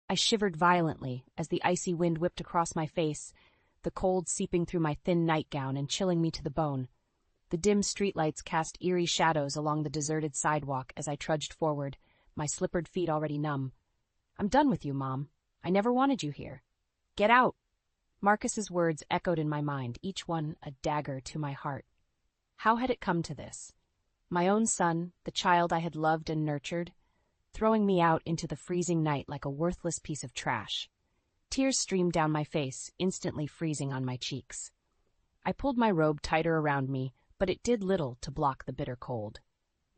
I shivered violently as the icy wind whipped across my face, the cold seeping through my thin nightgown and chilling me to the bone. The dim streetlights cast eerie shadows along the deserted sidewalk as I trudged forward, my slippered feet already numb. "I'm done with you, Mom. I never wanted you here. Get out!" Marcus's words echoed in my mind, each one a dagger to my heart. How had it come to this? My own son, the child I had loved and nurtured, throwing me out into the freezing night like a worthless piece of trash. Tears streamed down my face, instantly freezing on my cheeks. I pulled my robe tighter around me, but it did little to block the bitter cold.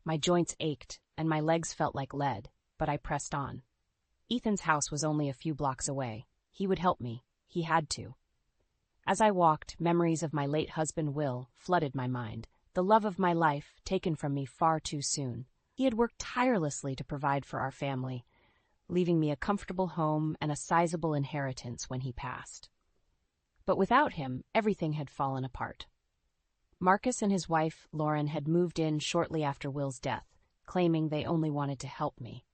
My joints ached, and my legs felt like lead, but I pressed on. Ethan's house was only a few blocks away. He would help me. He had to. As I walked, memories of my late husband Will flooded my mind, the love of my life taken from me far too soon. He had worked tirelessly to provide for our family, leaving me a comfortable home and a sizable inheritance when he passed. But without him, everything had fallen apart. Marcus and his wife, Lauren, had moved in shortly after Will's death, claiming they only wanted to help me.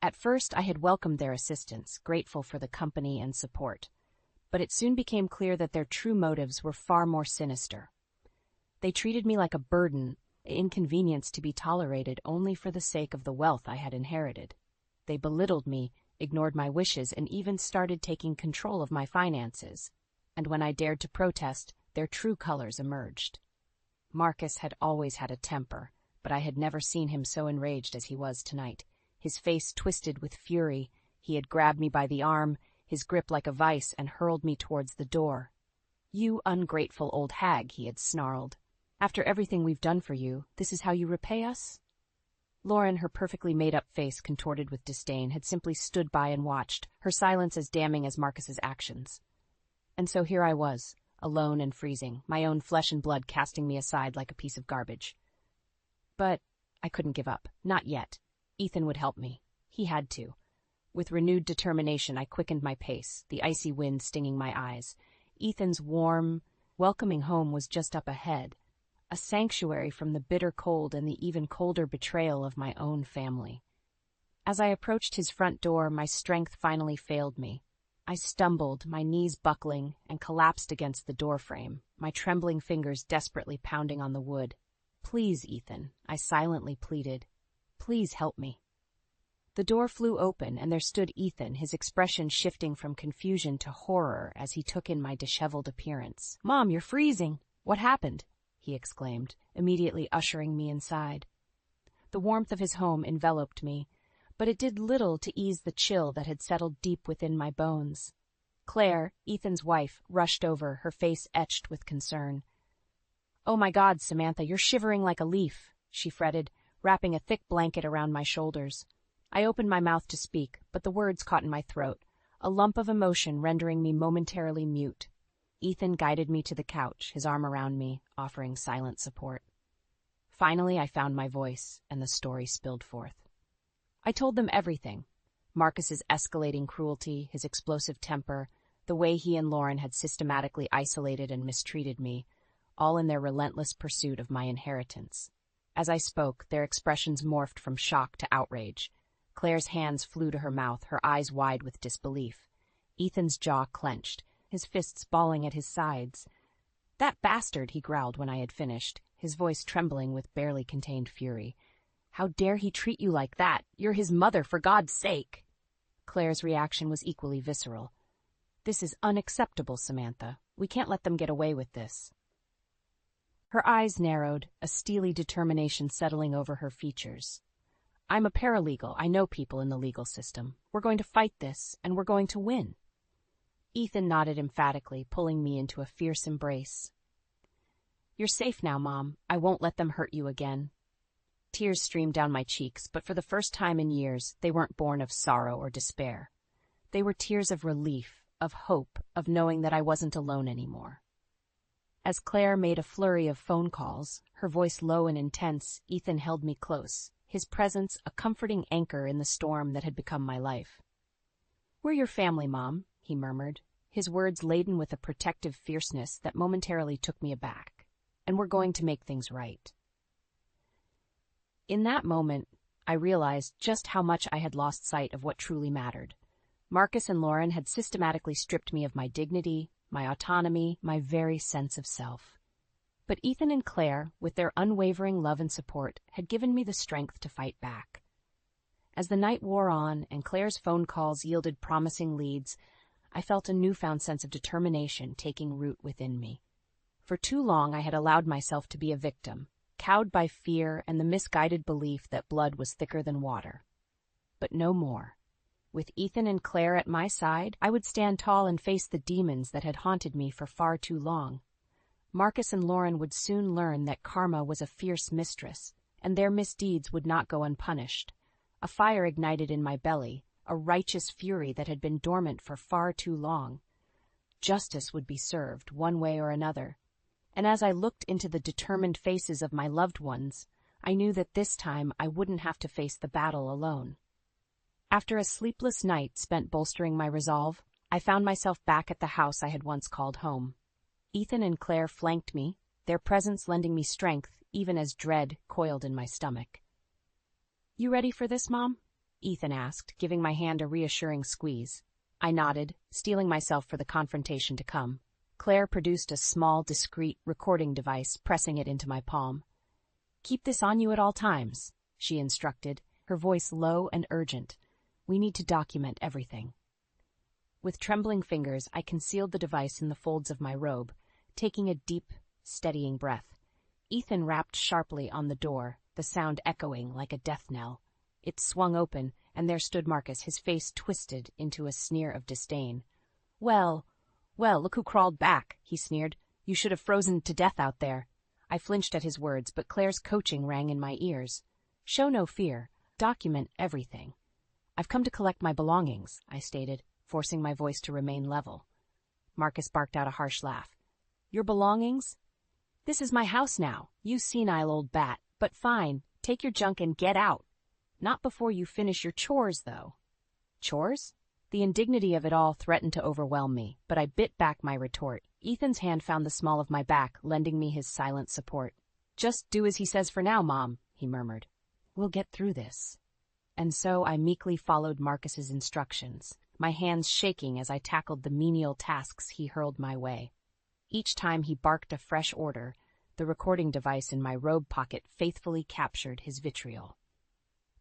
At first, I had welcomed their assistance, grateful for the company and support, but it soon became clear that their true motives were far more sinister. They treated me like a burden, an inconvenience to be tolerated only for the sake of the wealth I had inherited. They belittled me, ignored my wishes, and even started taking control of my finances. And when I dared to protest, their true colors emerged. Marcus had always had a temper, but I had never seen him so enraged as he was tonight. His face twisted with fury, he had grabbed me by the arm, his grip like a vice, and hurled me towards the door. "You ungrateful old hag," he had snarled. "After everything we've done for you, this is how you repay us?" Lauren, her perfectly made-up face contorted with disdain, had simply stood by and watched, her silence as damning as Marcus's actions. And so here I was, alone and freezing, my own flesh and blood casting me aside like a piece of garbage. But I couldn't give up, not yet. Ethan would help me. He had to. With renewed determination, I quickened my pace, the icy wind stinging my eyes. Ethan's warm, welcoming home was just up ahead, a sanctuary from the bitter cold and the even colder betrayal of my own family. As I approached his front door, my strength finally failed me. I stumbled, my knees buckling, and collapsed against the doorframe, my trembling fingers desperately pounding on the wood. "Please, Ethan," I silently pleaded. "Please help me." The door flew open, and there stood Ethan, his expression shifting from confusion to horror as he took in my disheveled appearance. "Mom, you're freezing! What happened?" he exclaimed, immediately ushering me inside. The warmth of his home enveloped me, but it did little to ease the chill that had settled deep within my bones. Claire, Ethan's wife, rushed over, her face etched with concern. "Oh my God, Samantha, you're shivering like a leaf," she fretted, wrapping a thick blanket around my shoulders. I opened my mouth to speak, but the words caught in my throat, a lump of emotion rendering me momentarily mute. Ethan guided me to the couch, his arm around me, offering silent support. Finally, I found my voice, and the story spilled forth. I told them everything. Marcus's escalating cruelty, his explosive temper, the way he and Lauren had systematically isolated and mistreated me, all in their relentless pursuit of my inheritance. As I spoke, their expressions morphed from shock to outrage. Claire's hands flew to her mouth, her eyes wide with disbelief. Ethan's jaw clenched, his fists balling at his sides. "That bastard," he growled when I had finished, his voice trembling with barely contained fury. "How dare he treat you like that? You're his mother, for God's sake!" Claire's reaction was equally visceral. "This is unacceptable, Samantha. We can't let them get away with this." Her eyes narrowed, a steely determination settling over her features. "I'm a paralegal. I know people in the legal system. We're going to fight this, and we're going to win." Ethan nodded emphatically, pulling me into a fierce embrace. "You're safe now, Mom. I won't let them hurt you again." Tears streamed down my cheeks, but for the first time in years, they weren't born of sorrow or despair. They were tears of relief, of hope, of knowing that I wasn't alone anymore. As Claire made a flurry of phone calls, her voice low and intense, Ethan held me close, his presence a comforting anchor in the storm that had become my life. "We're your family, Mom," he murmured, his words laden with a protective fierceness that momentarily took me aback. "And we're going to make things right." In that moment, I realized just how much I had lost sight of what truly mattered. Marcus and Lauren had systematically stripped me of my dignity, my autonomy, my very sense of self. But Ethan and Claire, with their unwavering love and support, had given me the strength to fight back. As the night wore on and Claire's phone calls yielded promising leads, I felt a newfound sense of determination taking root within me. For too long I had allowed myself to be a victim, cowed by fear and the misguided belief that blood was thicker than water. But no more. With Ethan and Claire at my side, I would stand tall and face the demons that had haunted me for far too long. Marcus and Lauren would soon learn that karma was a fierce mistress, and their misdeeds would not go unpunished. A fire ignited in my belly, a righteous fury that had been dormant for far too long. Justice would be served, one way or another. And as I looked into the determined faces of my loved ones, I knew that this time I wouldn't have to face the battle alone. After a sleepless night spent bolstering my resolve, I found myself back at the house I had once called home. Ethan and Claire flanked me, their presence lending me strength even as dread coiled in my stomach. "You ready for this, Mom?" Ethan asked, giving my hand a reassuring squeeze. I nodded, steeling myself for the confrontation to come. Claire produced a small, discreet recording device, pressing it into my palm. "Keep this on you at all times," she instructed, her voice low and urgent. "We need to document everything." With trembling fingers, I concealed the device in the folds of my robe, taking a deep, steadying breath. Ethan rapped sharply on the door, the sound echoing like a death knell. It swung open, and there stood Marcus, his face twisted into a sneer of disdain. Well, look who crawled back," he sneered. "You should have frozen to death out there." I flinched at his words, but Claire's coaching rang in my ears. "Show no fear. Document everything." "I've come to collect my belongings," I stated, forcing my voice to remain level. Marcus barked out a harsh laugh. "Your belongings? This is my house now, you senile old bat. But fine, take your junk and get out. Not before you finish your chores, though." Chores? The indignity of it all threatened to overwhelm me, but I bit back my retort. Ethan's hand found the small of my back, lending me his silent support. "Just do as he says for now, Mom," he murmured. "We'll get through this." And so I meekly followed Marcus's instructions, my hands shaking as I tackled the menial tasks he hurled my way. Each time he barked a fresh order, the recording device in my robe pocket faithfully captured his vitriol.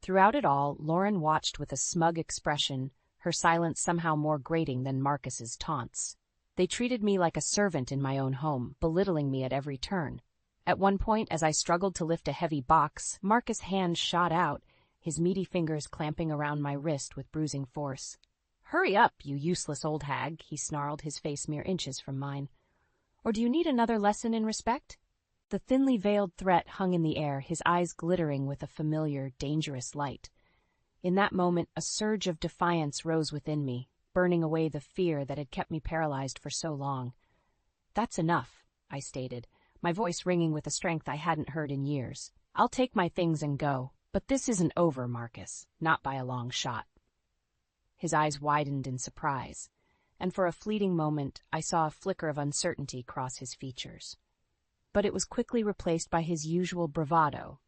Throughout it all, Lauren watched with a smug expression, her silence somehow more grating than Marcus's taunts. They treated me like a servant in my own home, belittling me at every turn. At one point, as I struggled to lift a heavy box, Marcus' hand shot out, his meaty fingers clamping around my wrist with bruising force. "Hurry up, you useless old hag," he snarled, his face mere inches from mine. "Or do you need another lesson in respect?" The thinly veiled threat hung in the air, his eyes glittering with a familiar, dangerous light. In that moment, a surge of defiance rose within me, burning away the fear that had kept me paralyzed for so long. "That's enough," I stated, my voice ringing with a strength I hadn't heard in years. "I'll take my things and go. But this isn't over, Marcus, not by a long shot." His eyes widened in surprise, and for a fleeting moment I saw a flicker of uncertainty cross his features. But it was quickly replaced by his usual bravado.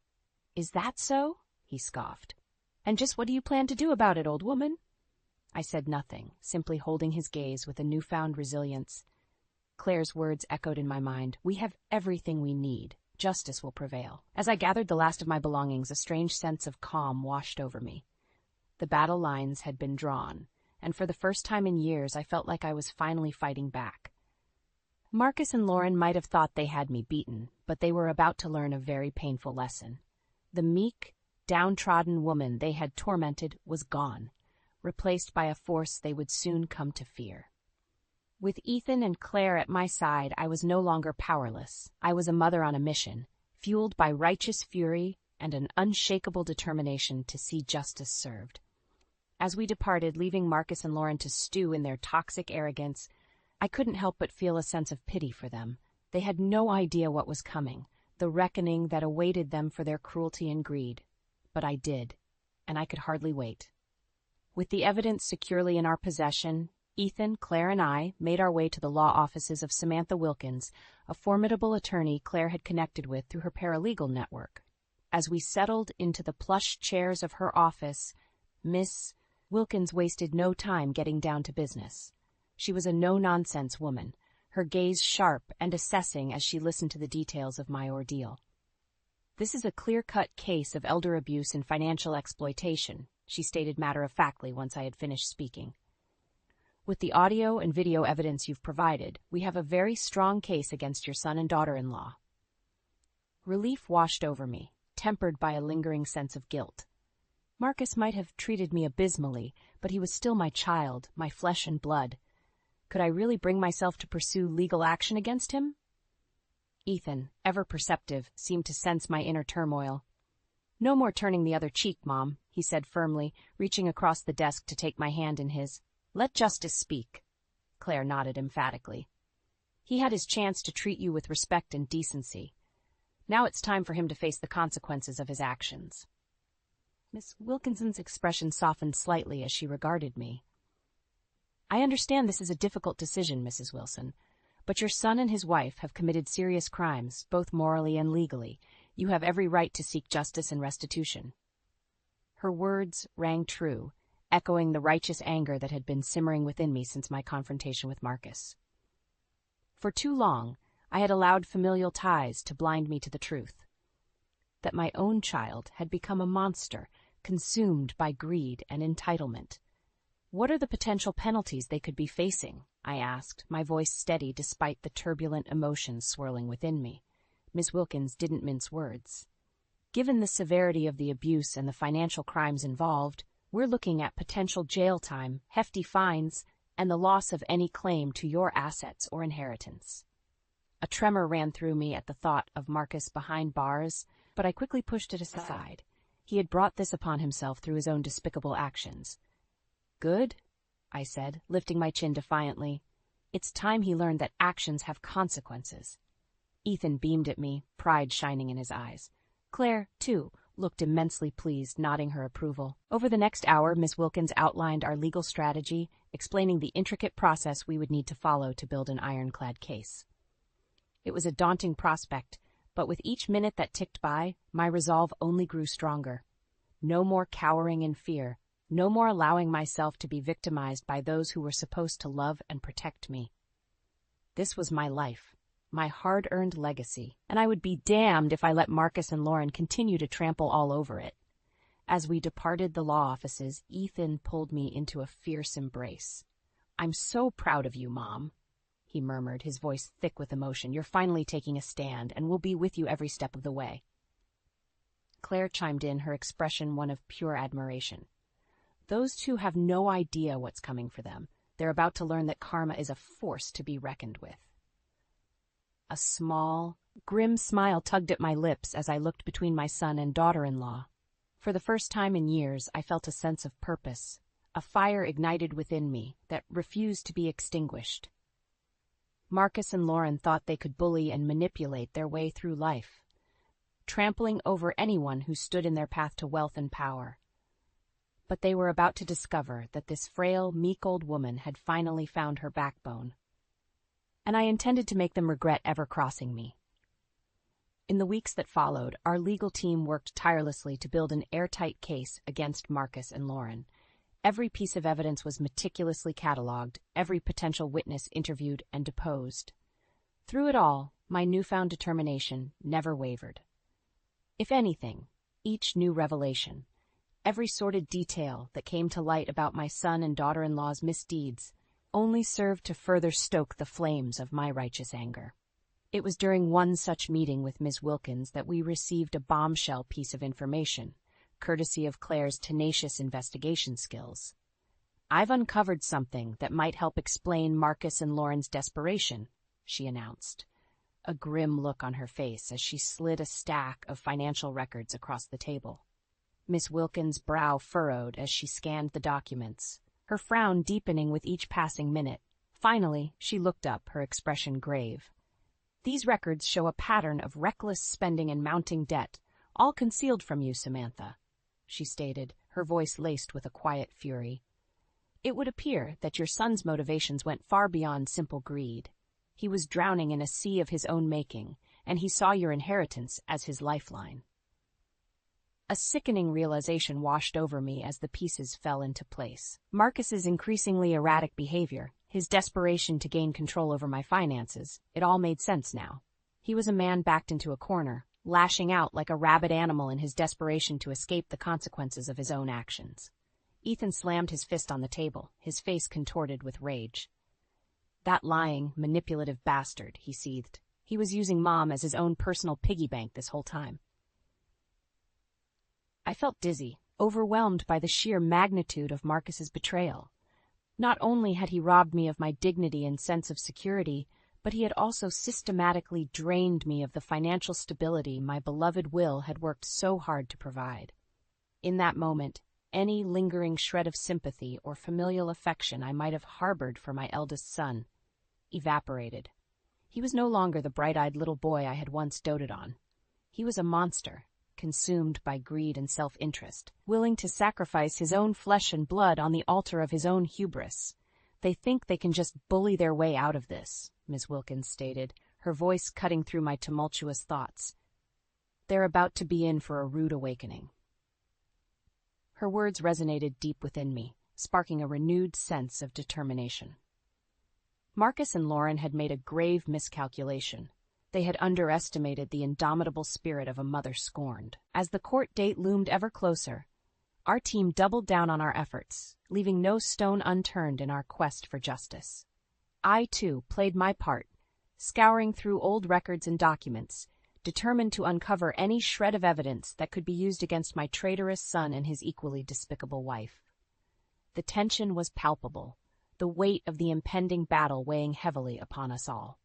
"Is that so?" he scoffed. "And just what do you plan to do about it, old woman?" I said nothing, simply holding his gaze with a newfound resilience. Claire's words echoed in my mind. "We have everything we need. Justice will prevail." As I gathered the last of my belongings, a strange sense of calm washed over me. The battle lines had been drawn, and for the first time in years I felt like I was finally fighting back. Marcus and Lauren might have thought they had me beaten, but they were about to learn a very painful lesson. The meek, downtrodden woman they had tormented was gone, replaced by a force they would soon come to fear. With Ethan and Claire at my side, I was no longer powerless. I was a mother on a mission, fueled by righteous fury and an unshakable determination to see justice served. As we departed, leaving Marcus and Lauren to stew in their toxic arrogance, I couldn't help but feel a sense of pity for them. They had no idea what was coming, the reckoning that awaited them for their cruelty and greed. But I did, and I could hardly wait. With the evidence securely in our possession, Ethan, Claire, and I made our way to the law offices of Samantha Wilkins, a formidable attorney Claire had connected with through her paralegal network. As we settled into the plush chairs of her office, Miss Wilkins wasted no time getting down to business. She was a no-nonsense woman, her gaze sharp and assessing as she listened to the details of my ordeal. "This is a clear-cut case of elder abuse and financial exploitation," she stated matter-of-factly once I had finished speaking. "With the audio and video evidence you've provided, we have a very strong case against your son and daughter-in-law." Relief washed over me, tempered by a lingering sense of guilt. Marcus might have treated me abysmally, but he was still my child, my flesh and blood. Could I really bring myself to pursue legal action against him? Ethan, ever perceptive, seemed to sense my inner turmoil. "No more turning the other cheek, Mom," he said firmly, reaching across the desk to take my hand in his. "Let justice speak." Claire nodded emphatically. "He had his chance to treat you with respect and decency. Now it's time for him to face the consequences of his actions." Miss Wilkinson's expression softened slightly as she regarded me. "I understand this is a difficult decision, Mrs. Wilson, but your son and his wife have committed serious crimes, both morally and legally. You have every right to seek justice and restitution." Her words rang true, echoing the righteous anger that had been simmering within me since my confrontation with Marcus. For too long, I had allowed familial ties to blind me to the truth. That my own child had become a monster, consumed by greed and entitlement. "What are the potential penalties they could be facing?" I asked, my voice steady despite the turbulent emotions swirling within me. Miss Wilkins didn't mince words. "Given the severity of the abuse and the financial crimes involved, we're looking at potential jail time, hefty fines, and the loss of any claim to your assets or inheritance." A tremor ran through me at the thought of Marcus behind bars, but I quickly pushed it aside. He had brought this upon himself through his own despicable actions. "Good," I said, lifting my chin defiantly. "It's time he learned that actions have consequences." Ethan beamed at me, pride shining in his eyes. Claire, too, looked immensely pleased, nodding her approval. Over the next hour, Miss Wilkins outlined our legal strategy, explaining the intricate process we would need to follow to build an ironclad case. It was a daunting prospect, but with each minute that ticked by, my resolve only grew stronger. No more cowering in fear, no more allowing myself to be victimized by those who were supposed to love and protect me. This was my life, my hard-earned legacy, and I would be damned if I let Marcus and Lauren continue to trample all over it. As we departed the law offices, Ethan pulled me into a fierce embrace. "I'm so proud of you, Mom," he murmured, his voice thick with emotion. "You're finally taking a stand, and we'll be with you every step of the way." Claire chimed in, her expression one of pure admiration. "Those two have no idea what's coming for them. They're about to learn that karma is a force to be reckoned with." A small, grim smile tugged at my lips as I looked between my son and daughter-in-law. For the first time in years, I felt a sense of purpose, a fire ignited within me that refused to be extinguished. Marcus and Lauren thought they could bully and manipulate their way through life, trampling over anyone who stood in their path to wealth and power. But they were about to discover that this frail, meek old woman had finally found her backbone. And I intended to make them regret ever crossing me. In the weeks that followed, our legal team worked tirelessly to build an airtight case against Marcus and Lauren. Every piece of evidence was meticulously cataloged, every potential witness interviewed and deposed. Through it all, my newfound determination never wavered. If anything, each new revelation, every sordid detail that came to light about my son and daughter-in-law's misdeeds, only served to further stoke the flames of my righteous anger. It was during one such meeting with Ms. Wilkins that we received a bombshell piece of information, courtesy of Claire's tenacious investigation skills. "I've uncovered something that might help explain Marcus and Lauren's desperation," she announced, a grim look on her face as she slid a stack of financial records across the table. Miss Wilkins' brow furrowed as she scanned the documents, her frown deepening with each passing minute. Finally, she looked up, her expression grave. "These records show a pattern of reckless spending and mounting debt, all concealed from you, Samantha," she stated, her voice laced with a quiet fury. "It would appear that your son's motivations went far beyond simple greed. He was drowning in a sea of his own making, and he saw your inheritance as his lifeline." A sickening realization washed over me as the pieces fell into place. Marcus's increasingly erratic behavior, his desperation to gain control over my finances, it all made sense now. He was a man backed into a corner, lashing out like a rabid animal in his desperation to escape the consequences of his own actions. Ethan slammed his fist on the table, his face contorted with rage. "That lying, manipulative bastard," he seethed. "He was using Mom as his own personal piggy bank this whole time." I felt dizzy, overwhelmed by the sheer magnitude of Marcus's betrayal. Not only had he robbed me of my dignity and sense of security, but he had also systematically drained me of the financial stability my beloved Will had worked so hard to provide. In that moment, any lingering shred of sympathy or familial affection I might have harbored for my eldest son evaporated. He was no longer the bright-eyed little boy I had once doted on. He was a monster, consumed by greed and self-interest, willing to sacrifice his own flesh and blood on the altar of his own hubris. "They think they can just bully their way out of this," Miss Wilkins stated, her voice cutting through my tumultuous thoughts. "They're about to be in for a rude awakening." Her words resonated deep within me, sparking a renewed sense of determination. Marcus and Lauren had made a grave miscalculation. They had underestimated the indomitable spirit of a mother scorned. As the court date loomed ever closer, our team doubled down on our efforts, leaving no stone unturned in our quest for justice. I, too, played my part, scouring through old records and documents, determined to uncover any shred of evidence that could be used against my traitorous son and his equally despicable wife. The tension was palpable, the weight of the impending battle weighing heavily upon us all.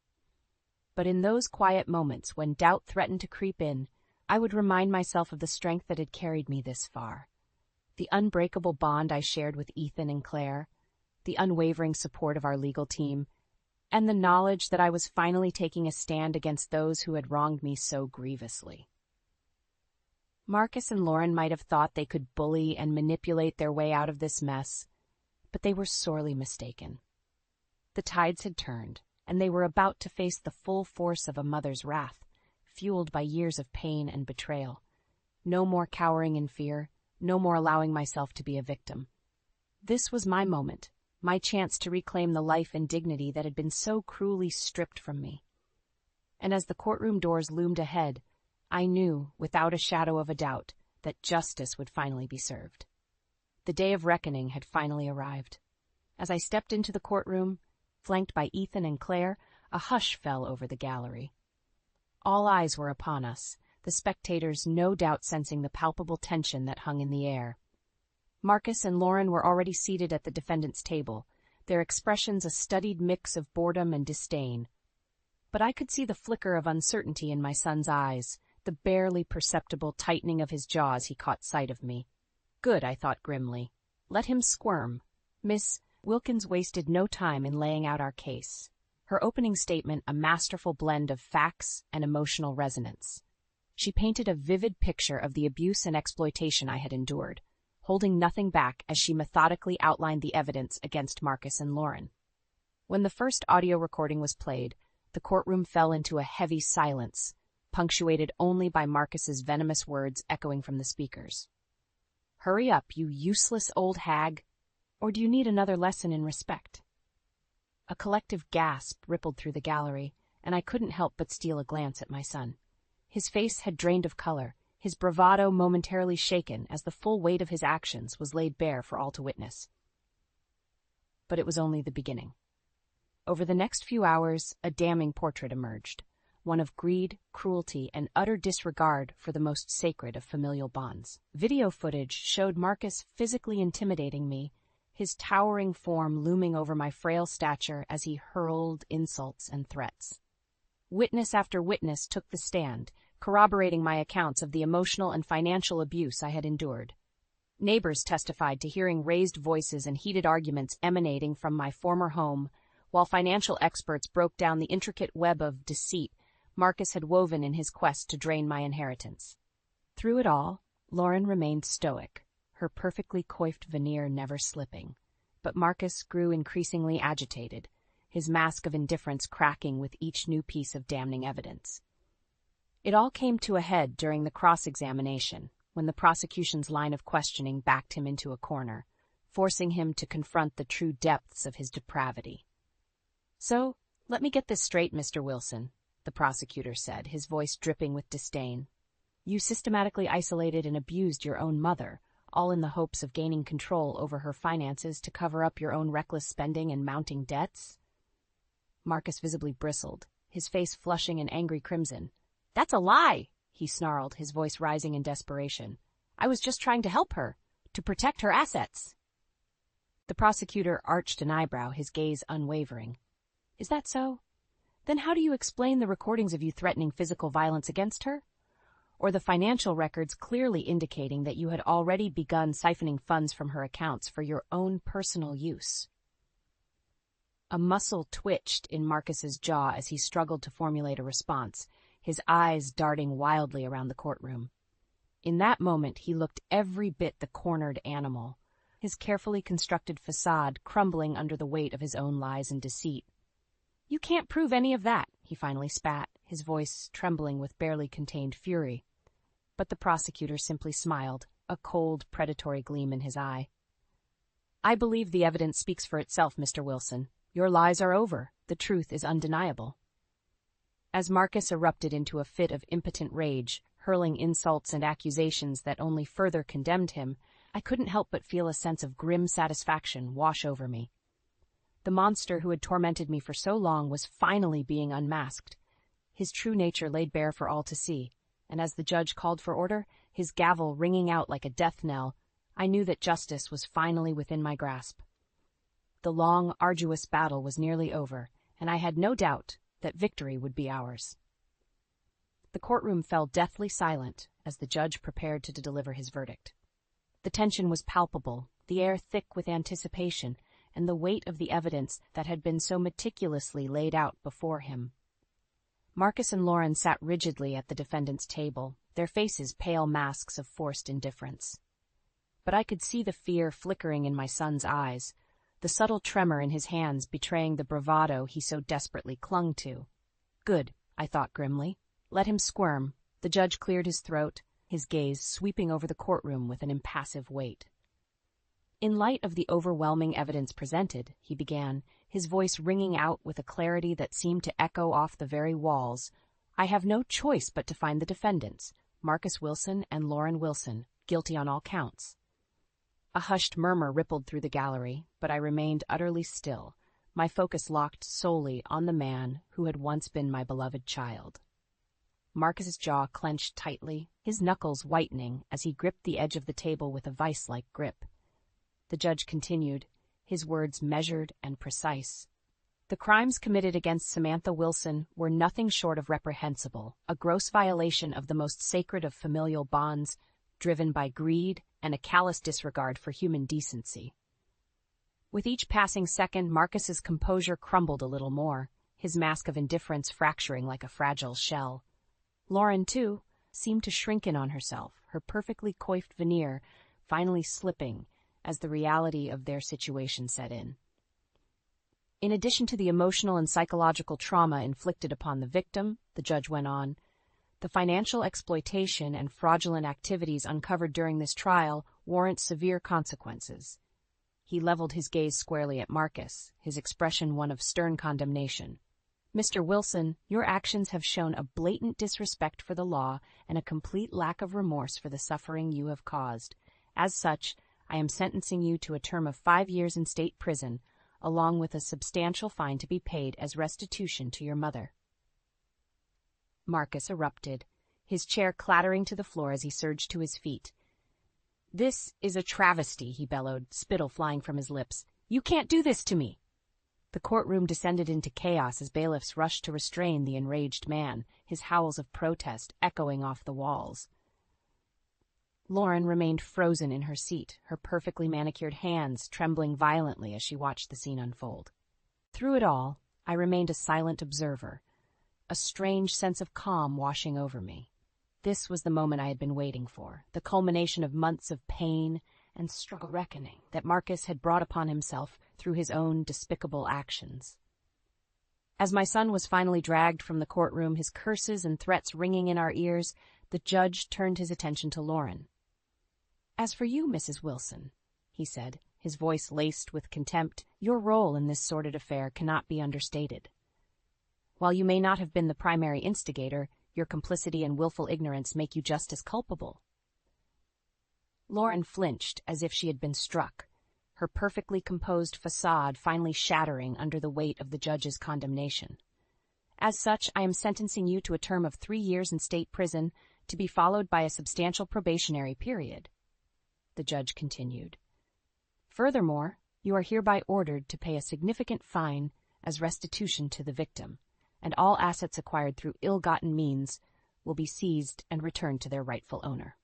But in those quiet moments when doubt threatened to creep in, I would remind myself of the strength that had carried me this far. The unbreakable bond I shared with Ethan and Claire, the unwavering support of our legal team, and the knowledge that I was finally taking a stand against those who had wronged me so grievously. Marcus and Lauren might have thought they could bully and manipulate their way out of this mess, but they were sorely mistaken. The tides had turned, and they were about to face the full force of a mother's wrath, fueled by years of pain and betrayal. No more cowering in fear, no more allowing myself to be a victim. This was my moment, my chance to reclaim the life and dignity that had been so cruelly stripped from me. And as the courtroom doors loomed ahead, I knew, without a shadow of a doubt, that justice would finally be served. The day of reckoning had finally arrived. As I stepped into the courtroom, flanked by Ethan and Claire, a hush fell over the gallery. All eyes were upon us, the spectators no doubt sensing the palpable tension that hung in the air. Marcus and Lauren were already seated at the defendant's table, their expressions a studied mix of boredom and disdain. But I could see the flicker of uncertainty in my son's eyes, the barely perceptible tightening of his jaw as he caught sight of me. Good, I thought grimly. Let him squirm. Miss Wilkins wasted no time in laying out our case, her opening statement a masterful blend of facts and emotional resonance. She painted a vivid picture of the abuse and exploitation I had endured, holding nothing back as she methodically outlined the evidence against Marcus and Lauren. When the first audio recording was played, the courtroom fell into a heavy silence, punctuated only by Marcus's venomous words echoing from the speakers. "Hurry up, you useless old hag. Or do you need another lesson in respect?" A collective gasp rippled through the gallery, and I couldn't help but steal a glance at my son. His face had drained of color, his bravado momentarily shaken as the full weight of his actions was laid bare for all to witness. But it was only the beginning. Over the next few hours, a damning portrait emerged, one of greed, cruelty, and utter disregard for the most sacred of familial bonds. Video footage showed Marcus physically intimidating me, his towering form looming over my frail stature as he hurled insults and threats. Witness after witness took the stand, corroborating my accounts of the emotional and financial abuse I had endured. Neighbors testified to hearing raised voices and heated arguments emanating from my former home, while financial experts broke down the intricate web of deceit Marcus had woven in his quest to drain my inheritance. Through it all, Lauren remained stoic, her perfectly coiffed veneer never slipping. But Marcus grew increasingly agitated, his mask of indifference cracking with each new piece of damning evidence. It all came to a head during the cross-examination, when the prosecution's line of questioning backed him into a corner, forcing him to confront the true depths of his depravity. "So, let me get this straight, Mr. Wilson," the prosecutor said, his voice dripping with disdain. "You systematically isolated and abused your own mother, all in the hopes of gaining control over her finances to cover up your own reckless spending and mounting debts?" Marcus visibly bristled, his face flushing an angry crimson. "That's a lie!" he snarled, his voice rising in desperation. "I was just trying to help her, to protect her assets." The prosecutor arched an eyebrow, his gaze unwavering. "Is that so? Then how do you explain the recordings of you threatening physical violence against her? Or the financial records clearly indicating that you had already begun siphoning funds from her accounts for your own personal use?" A muscle twitched in Marcus's jaw as he struggled to formulate a response, his eyes darting wildly around the courtroom. In that moment, he looked every bit the cornered animal, his carefully constructed facade crumbling under the weight of his own lies and deceit. "You can't prove any of that," he finally spat, his voice trembling with barely contained fury. But the prosecutor simply smiled, a cold, predatory gleam in his eye. "I believe the evidence speaks for itself, Mr. Wilson. Your lies are over. The truth is undeniable." As Marcus erupted into a fit of impotent rage, hurling insults and accusations that only further condemned him, I couldn't help but feel a sense of grim satisfaction wash over me. The monster who had tormented me for so long was finally being unmasked, his true nature laid bare for all to see, and as the judge called for order, his gavel ringing out like a death knell, I knew that justice was finally within my grasp. The long, arduous battle was nearly over, and I had no doubt that victory would be ours. The courtroom fell deathly silent as the judge prepared to deliver his verdict. The tension was palpable, the air thick with anticipation, and the weight of the evidence that had been so meticulously laid out before him. Marcus and Lauren sat rigidly at the defendant's table, their faces pale masks of forced indifference. But I could see the fear flickering in my son's eyes, the subtle tremor in his hands betraying the bravado he so desperately clung to. Good, I thought grimly. Let him squirm. The judge cleared his throat, his gaze sweeping over the courtroom with an impassive weight. "In light of the overwhelming evidence presented," he began, his voice ringing out with a clarity that seemed to echo off the very walls, "I have no choice but to find the defendants, Marcus Wilson and Lauren Wilson, guilty on all counts." A hushed murmur rippled through the gallery, but I remained utterly still, my focus locked solely on the man who had once been my beloved child. Marcus's jaw clenched tightly, his knuckles whitening as he gripped the edge of the table with a vice-like grip. The judge continued, his words measured and precise. "The crimes committed against Samantha Wilson were nothing short of reprehensible, a gross violation of the most sacred of familial bonds, driven by greed and a callous disregard for human decency." With each passing second, Marcus's composure crumbled a little more, his mask of indifference fracturing like a fragile shell. Lauren, too, seemed to shrink in on herself, her perfectly coiffed veneer finally slipping as the reality of their situation set in. "In addition to the emotional and psychological trauma inflicted upon the victim," the judge went on, "the financial exploitation and fraudulent activities uncovered during this trial warrant severe consequences." He leveled his gaze squarely at Marcus, his expression one of stern condemnation. "Mr. Wilson, your actions have shown a blatant disrespect for the law and a complete lack of remorse for the suffering you have caused. As such, I am sentencing you to a term of 5 years in state prison, along with a substantial fine to be paid as restitution to your mother." Marcus erupted, his chair clattering to the floor as he surged to his feet. "This is a travesty," he bellowed, spittle flying from his lips. "You can't do this to me." The courtroom descended into chaos as bailiffs rushed to restrain the enraged man, his howls of protest echoing off the walls. Lauren remained frozen in her seat, her perfectly manicured hands trembling violently as she watched the scene unfold. Through it all, I remained a silent observer, a strange sense of calm washing over me. This was the moment I had been waiting for, the culmination of months of pain and struggle reckoning that Marcus had brought upon himself through his own despicable actions. As my son was finally dragged from the courtroom, his curses and threats ringing in our ears, the judge turned his attention to Lauren. "As for you, Mrs. Wilson," he said, his voice laced with contempt, "your role in this sordid affair cannot be understated. While you may not have been the primary instigator, your complicity and willful ignorance make you just as culpable." Lauren flinched as if she had been struck, her perfectly composed facade finally shattering under the weight of the judge's condemnation. "As such, I am sentencing you to a term of 3 years in state prison, to be followed by a substantial probationary period," the judge continued. "Furthermore, you are hereby ordered to pay a significant fine as restitution to the victim, and all assets acquired through ill-gotten means will be seized and returned to their rightful owner."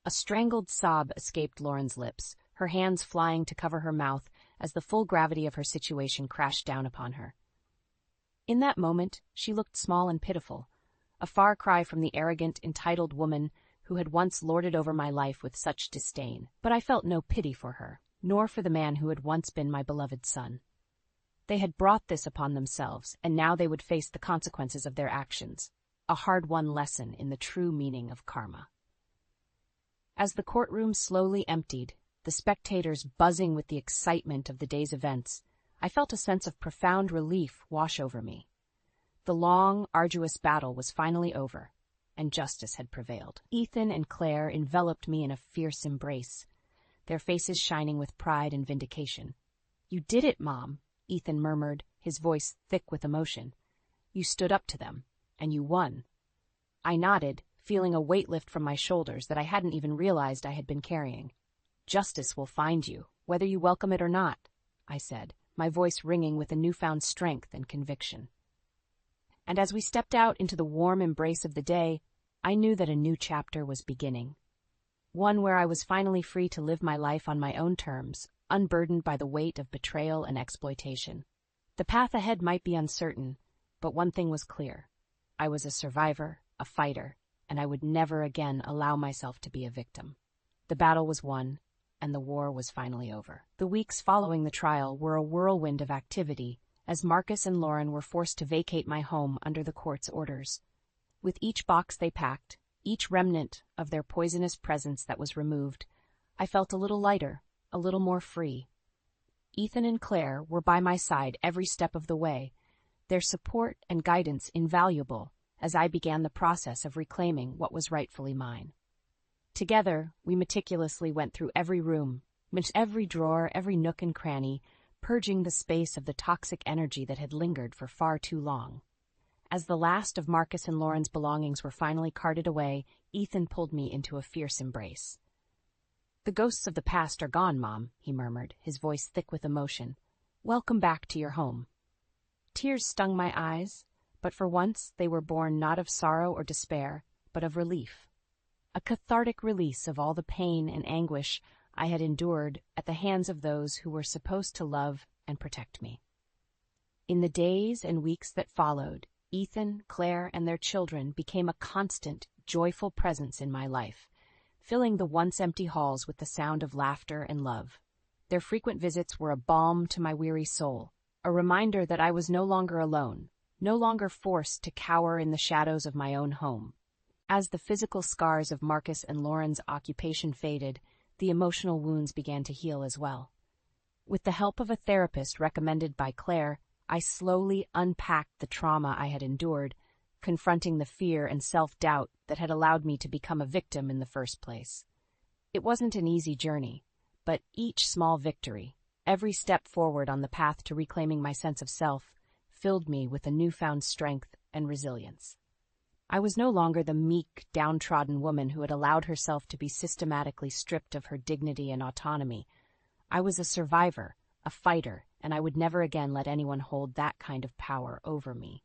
A strangled sob escaped Lauren's lips, her hands flying to cover her mouth as the full gravity of her situation crashed down upon her. In that moment, she looked small and pitiful, a far cry from the arrogant, entitled woman who had once lorded over my life with such disdain. But I felt no pity for her, nor for the man who had once been my beloved son. They had brought this upon themselves, and now they would face the consequences of their actions, a hard-won lesson in the true meaning of karma. As the courtroom slowly emptied, the spectators buzzing with the excitement of the day's events, I felt a sense of profound relief wash over me. The long, arduous battle was finally over, and justice had prevailed. Ethan and Claire enveloped me in a fierce embrace, their faces shining with pride and vindication. "You did it, Mom," Ethan murmured, his voice thick with emotion. "You stood up to them, and you won." I nodded, feeling a weight lift from my shoulders that I hadn't even realized I had been carrying. "Justice will find you, whether you welcome it or not," I said, my voice ringing with a newfound strength and conviction. And as we stepped out into the warm embrace of the day, I knew that a new chapter was beginning. One where I was finally free to live my life on my own terms, unburdened by the weight of betrayal and exploitation. The path ahead might be uncertain, but one thing was clear. I was a survivor, a fighter, and I would never again allow myself to be a victim. The battle was won, and the war was finally over. The weeks following the trial were a whirlwind of activity, as Marcus and Lauren were forced to vacate my home under the court's orders. With each box they packed, each remnant of their poisonous presence that was removed, I felt a little lighter, a little more free. Ethan and Claire were by my side every step of the way, their support and guidance invaluable as I began the process of reclaiming what was rightfully mine. Together, we meticulously went through every room, every drawer, every nook and cranny, purging the space of the toxic energy that had lingered for far too long. As the last of Marcus and Lauren's belongings were finally carted away, Ethan pulled me into a fierce embrace. "The ghosts of the past are gone, Mom," he murmured, his voice thick with emotion. "Welcome back to your home." Tears stung my eyes, but for once they were born not of sorrow or despair, but of relief. A cathartic release of all the pain and anguish I had endured at the hands of those who were supposed to love and protect me. In the days and weeks that followed, Ethan, Claire, and their children became a constant, joyful presence in my life, filling the once empty halls with the sound of laughter and love. Their frequent visits were a balm to my weary soul, a reminder that I was no longer alone, no longer forced to cower in the shadows of my own home. As the physical scars of Marcus and Lauren's occupation faded, the emotional wounds began to heal as well. With the help of a therapist recommended by Claire, I slowly unpacked the trauma I had endured, confronting the fear and self-doubt that had allowed me to become a victim in the first place. It wasn't an easy journey, but each small victory, every step forward on the path to reclaiming my sense of self, filled me with a newfound strength and resilience. I was no longer the meek, downtrodden woman who had allowed herself to be systematically stripped of her dignity and autonomy. I was a survivor, a fighter, and I would never again let anyone hold that kind of power over me.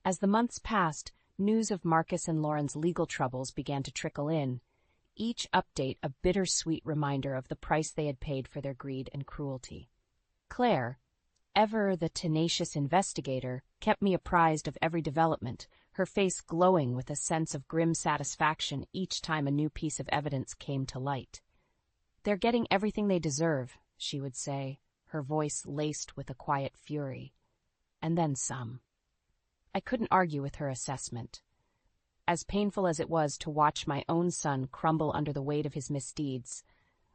As the months passed, news of Marcus and Lauren's legal troubles began to trickle in, each update a bittersweet reminder of the price they had paid for their greed and cruelty. Claire, ever the tenacious investigator, kept me apprised of every development, her face glowing with a sense of grim satisfaction each time a new piece of evidence came to light. "They're getting everything they deserve," she would say, her voice laced with a quiet fury. "And then some." I couldn't argue with her assessment. As painful as it was to watch my own son crumble under the weight of his misdeeds,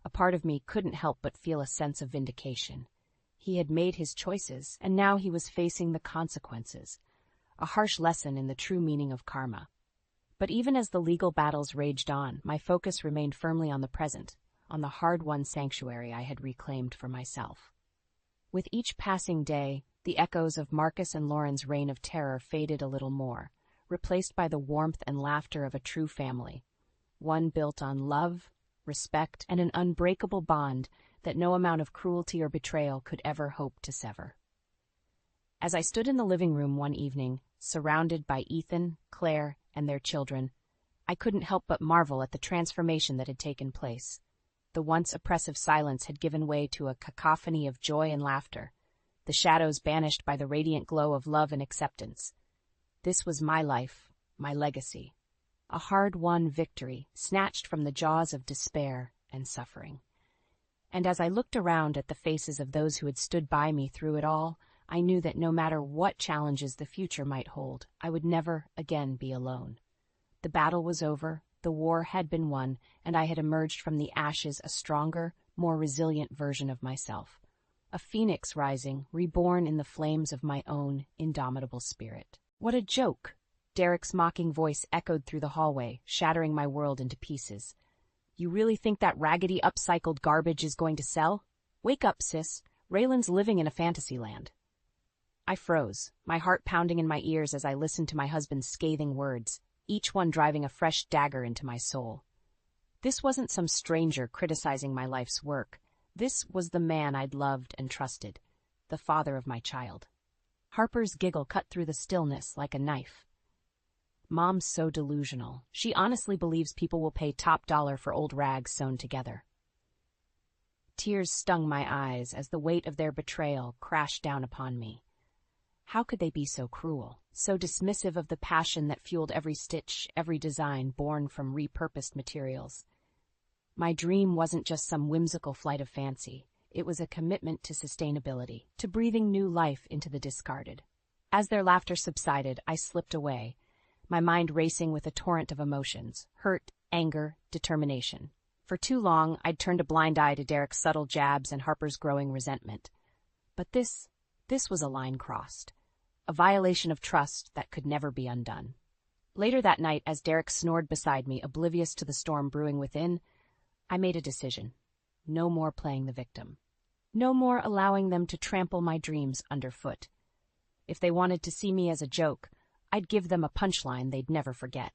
a part of me couldn't help but feel a sense of vindication. He had made his choices, and now he was facing the consequences, a harsh lesson in the true meaning of karma. But even as the legal battles raged on, my focus remained firmly on the present, on the hard-won sanctuary I had reclaimed for myself. With each passing day, the echoes of Marcus and Lauren's reign of terror faded a little more, replaced by the warmth and laughter of a true family, one built on love, respect, and an unbreakable bond that no amount of cruelty or betrayal could ever hope to sever. As I stood in the living room one evening, surrounded by Ethan, Claire, and their children, I couldn't help but marvel at the transformation that had taken place. The once oppressive silence had given way to a cacophony of joy and laughter, the shadows banished by the radiant glow of love and acceptance. This was my life, my legacy, a hard-won victory snatched from the jaws of despair and suffering. And as I looked around at the faces of those who had stood by me through it all, I knew that no matter what challenges the future might hold, I would never again be alone. The battle was over, the war had been won, and I had emerged from the ashes a stronger, more resilient version of myself. A phoenix rising, reborn in the flames of my own indomitable spirit. What a joke! Derek's mocking voice echoed through the hallway, shattering my world into pieces. You really think that raggedy, upcycled garbage is going to sell? Wake up, sis. Raylan's living in a fantasy land. I froze, my heart pounding in my ears as I listened to my husband's scathing words, each one driving a fresh dagger into my soul. This wasn't some stranger criticizing my life's work. This was the man I'd loved and trusted, the father of my child. Harper's giggle cut through the stillness like a knife. Mom's so delusional. She honestly believes people will pay top dollar for old rags sewn together. Tears stung my eyes as the weight of their betrayal crashed down upon me. How could they be so cruel, so dismissive of the passion that fueled every stitch, every design born from repurposed materials? My dream wasn't just some whimsical flight of fancy. It was a commitment to sustainability, to breathing new life into the discarded. As their laughter subsided, I slipped away, my mind racing with a torrent of emotions, hurt, anger, determination. For too long, I'd turned a blind eye to Derek's subtle jabs and Harper's growing resentment. But this was a line crossed, a violation of trust that could never be undone. Later that night, as Derek snored beside me, oblivious to the storm brewing within, I made a decision. No more playing the victim. No more allowing them to trample my dreams underfoot. If they wanted to see me as a joke, I'd give them a punchline they'd never forget.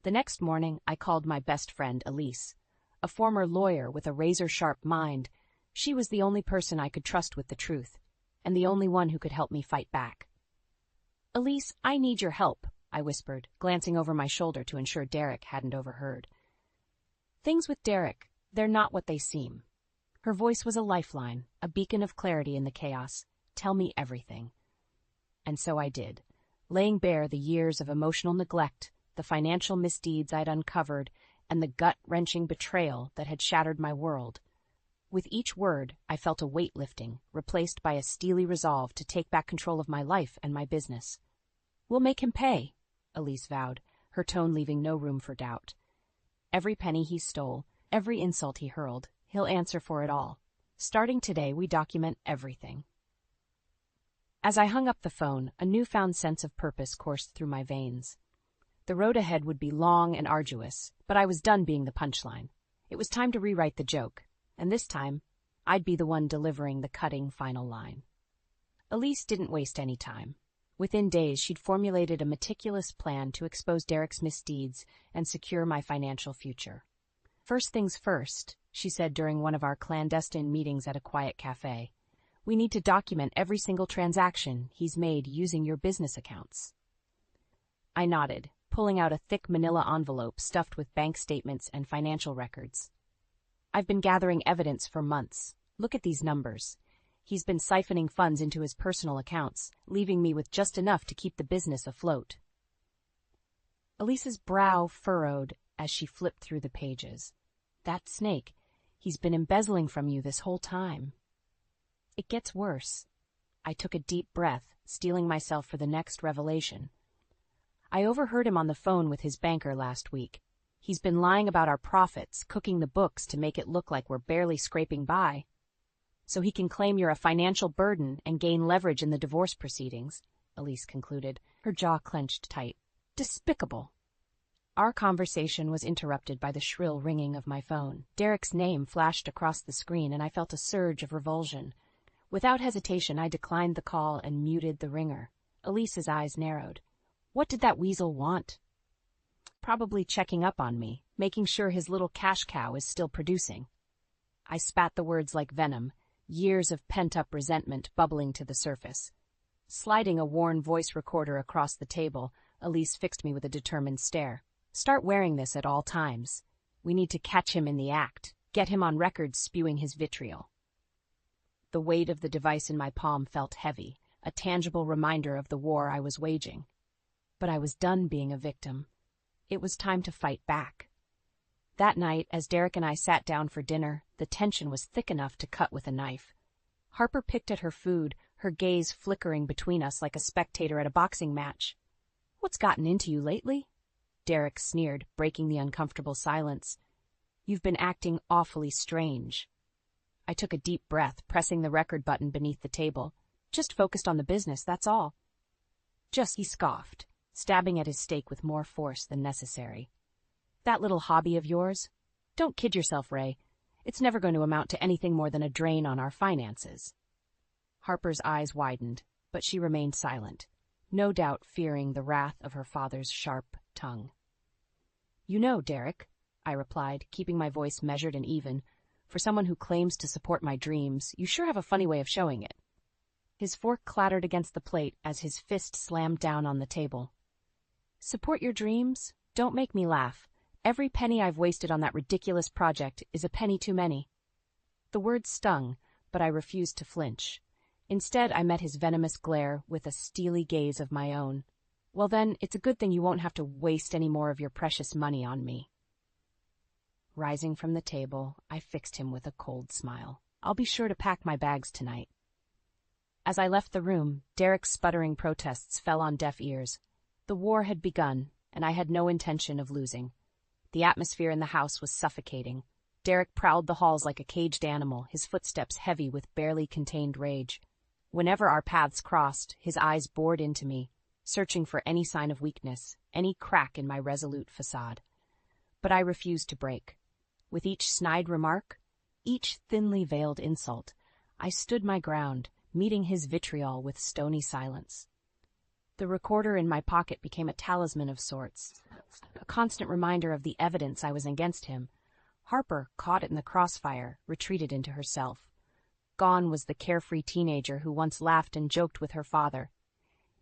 The next morning, I called my best friend, Elise, a former lawyer with a razor-sharp mind. She was the only person I could trust with the truth, and the only one who could help me fight back. "Elise, I need your help," I whispered, glancing over my shoulder to ensure Derek hadn't overheard. "Things with Derek, they're not what they seem." Her voice was a lifeline, a beacon of clarity in the chaos. "Tell me everything." And so I did, laying bare the years of emotional neglect, the financial misdeeds I'd uncovered, and the gut-wrenching betrayal that had shattered my world. With each word, I felt a weight lifting, replaced by a steely resolve to take back control of my life and my business. "We'll make him pay," Elise vowed, her tone leaving no room for doubt. "Every penny he stole, every insult he hurled, he'll answer for it all. Starting today, we document everything." As I hung up the phone, a newfound sense of purpose coursed through my veins. The road ahead would be long and arduous, but I was done being the punchline. It was time to rewrite the joke, and this time, I'd be the one delivering the cutting final line. Elise didn't waste any time. Within days, she'd formulated a meticulous plan to expose Derek's misdeeds and secure my financial future. "First things first," she said during one of our clandestine meetings at a quiet cafe. "We need to document every single transaction he's made using your business accounts." I nodded, pulling out a thick manila envelope stuffed with bank statements and financial records. "I've been gathering evidence for months. Look at these numbers. He's been siphoning funds into his personal accounts, leaving me with just enough to keep the business afloat." Elise's brow furrowed as she flipped through the pages. "That snake, he's been embezzling from you this whole time." It gets worse. I took a deep breath, steeling myself for the next revelation. I overheard him on the phone with his banker last week. He's been lying about our profits, cooking the books to make it look like we're barely scraping by. So he can claim you're a financial burden and gain leverage in the divorce proceedings, Elise concluded, her jaw clenched tight. Despicable. Our conversation was interrupted by the shrill ringing of my phone. Derek's name flashed across the screen, and I felt a surge of revulsion. Without hesitation, I declined the call and muted the ringer. Elise's eyes narrowed. What did that weasel want? Probably checking up on me, making sure his little cash cow is still producing. I spat the words like venom, years of pent-up resentment bubbling to the surface. Sliding a worn voice recorder across the table, Elise fixed me with a determined stare. Start wearing this at all times. We need to catch him in the act, get him on record spewing his vitriol. The weight of the device in my palm felt heavy, a tangible reminder of the war I was waging. But I was done being a victim. It was time to fight back. That night, as Derek and I sat down for dinner, the tension was thick enough to cut with a knife. Harper picked at her food, her gaze flickering between us like a spectator at a boxing match. What's gotten into you lately? Derek sneered, breaking the uncomfortable silence. You've been acting awfully strange. I took a deep breath, pressing the record button beneath the table. Just focused on the business, that's all. Just, he scoffed, stabbing at his steak with more force than necessary. That little hobby of yours? Don't kid yourself, Ray. It's never going to amount to anything more than a drain on our finances. Harper's eyes widened, but she remained silent, no doubt fearing the wrath of her father's sharp tongue. You know, Derek, I replied, keeping my voice measured and even. For someone who claims to support my dreams, you sure have a funny way of showing it. His fork clattered against the plate as his fist slammed down on the table. Support your dreams? Don't make me laugh. Every penny I've wasted on that ridiculous project is a penny too many. The words stung, but I refused to flinch. Instead, I met his venomous glare with a steely gaze of my own. Well then, it's a good thing you won't have to waste any more of your precious money on me. Rising from the table, I fixed him with a cold smile. I'll be sure to pack my bags tonight. As I left the room, Derek's sputtering protests fell on deaf ears. The war had begun, and I had no intention of losing. The atmosphere in the house was suffocating. Derek prowled the halls like a caged animal, his footsteps heavy with barely contained rage. Whenever our paths crossed, his eyes bored into me, searching for any sign of weakness, any crack in my resolute facade. But I refused to break. With each snide remark, each thinly veiled insult, I stood my ground, meeting his vitriol with stony silence. The recorder in my pocket became a talisman of sorts, a constant reminder of the evidence I was against him. Harper, caught in the crossfire, retreated into herself. Gone was the carefree teenager who once laughed and joked with her father.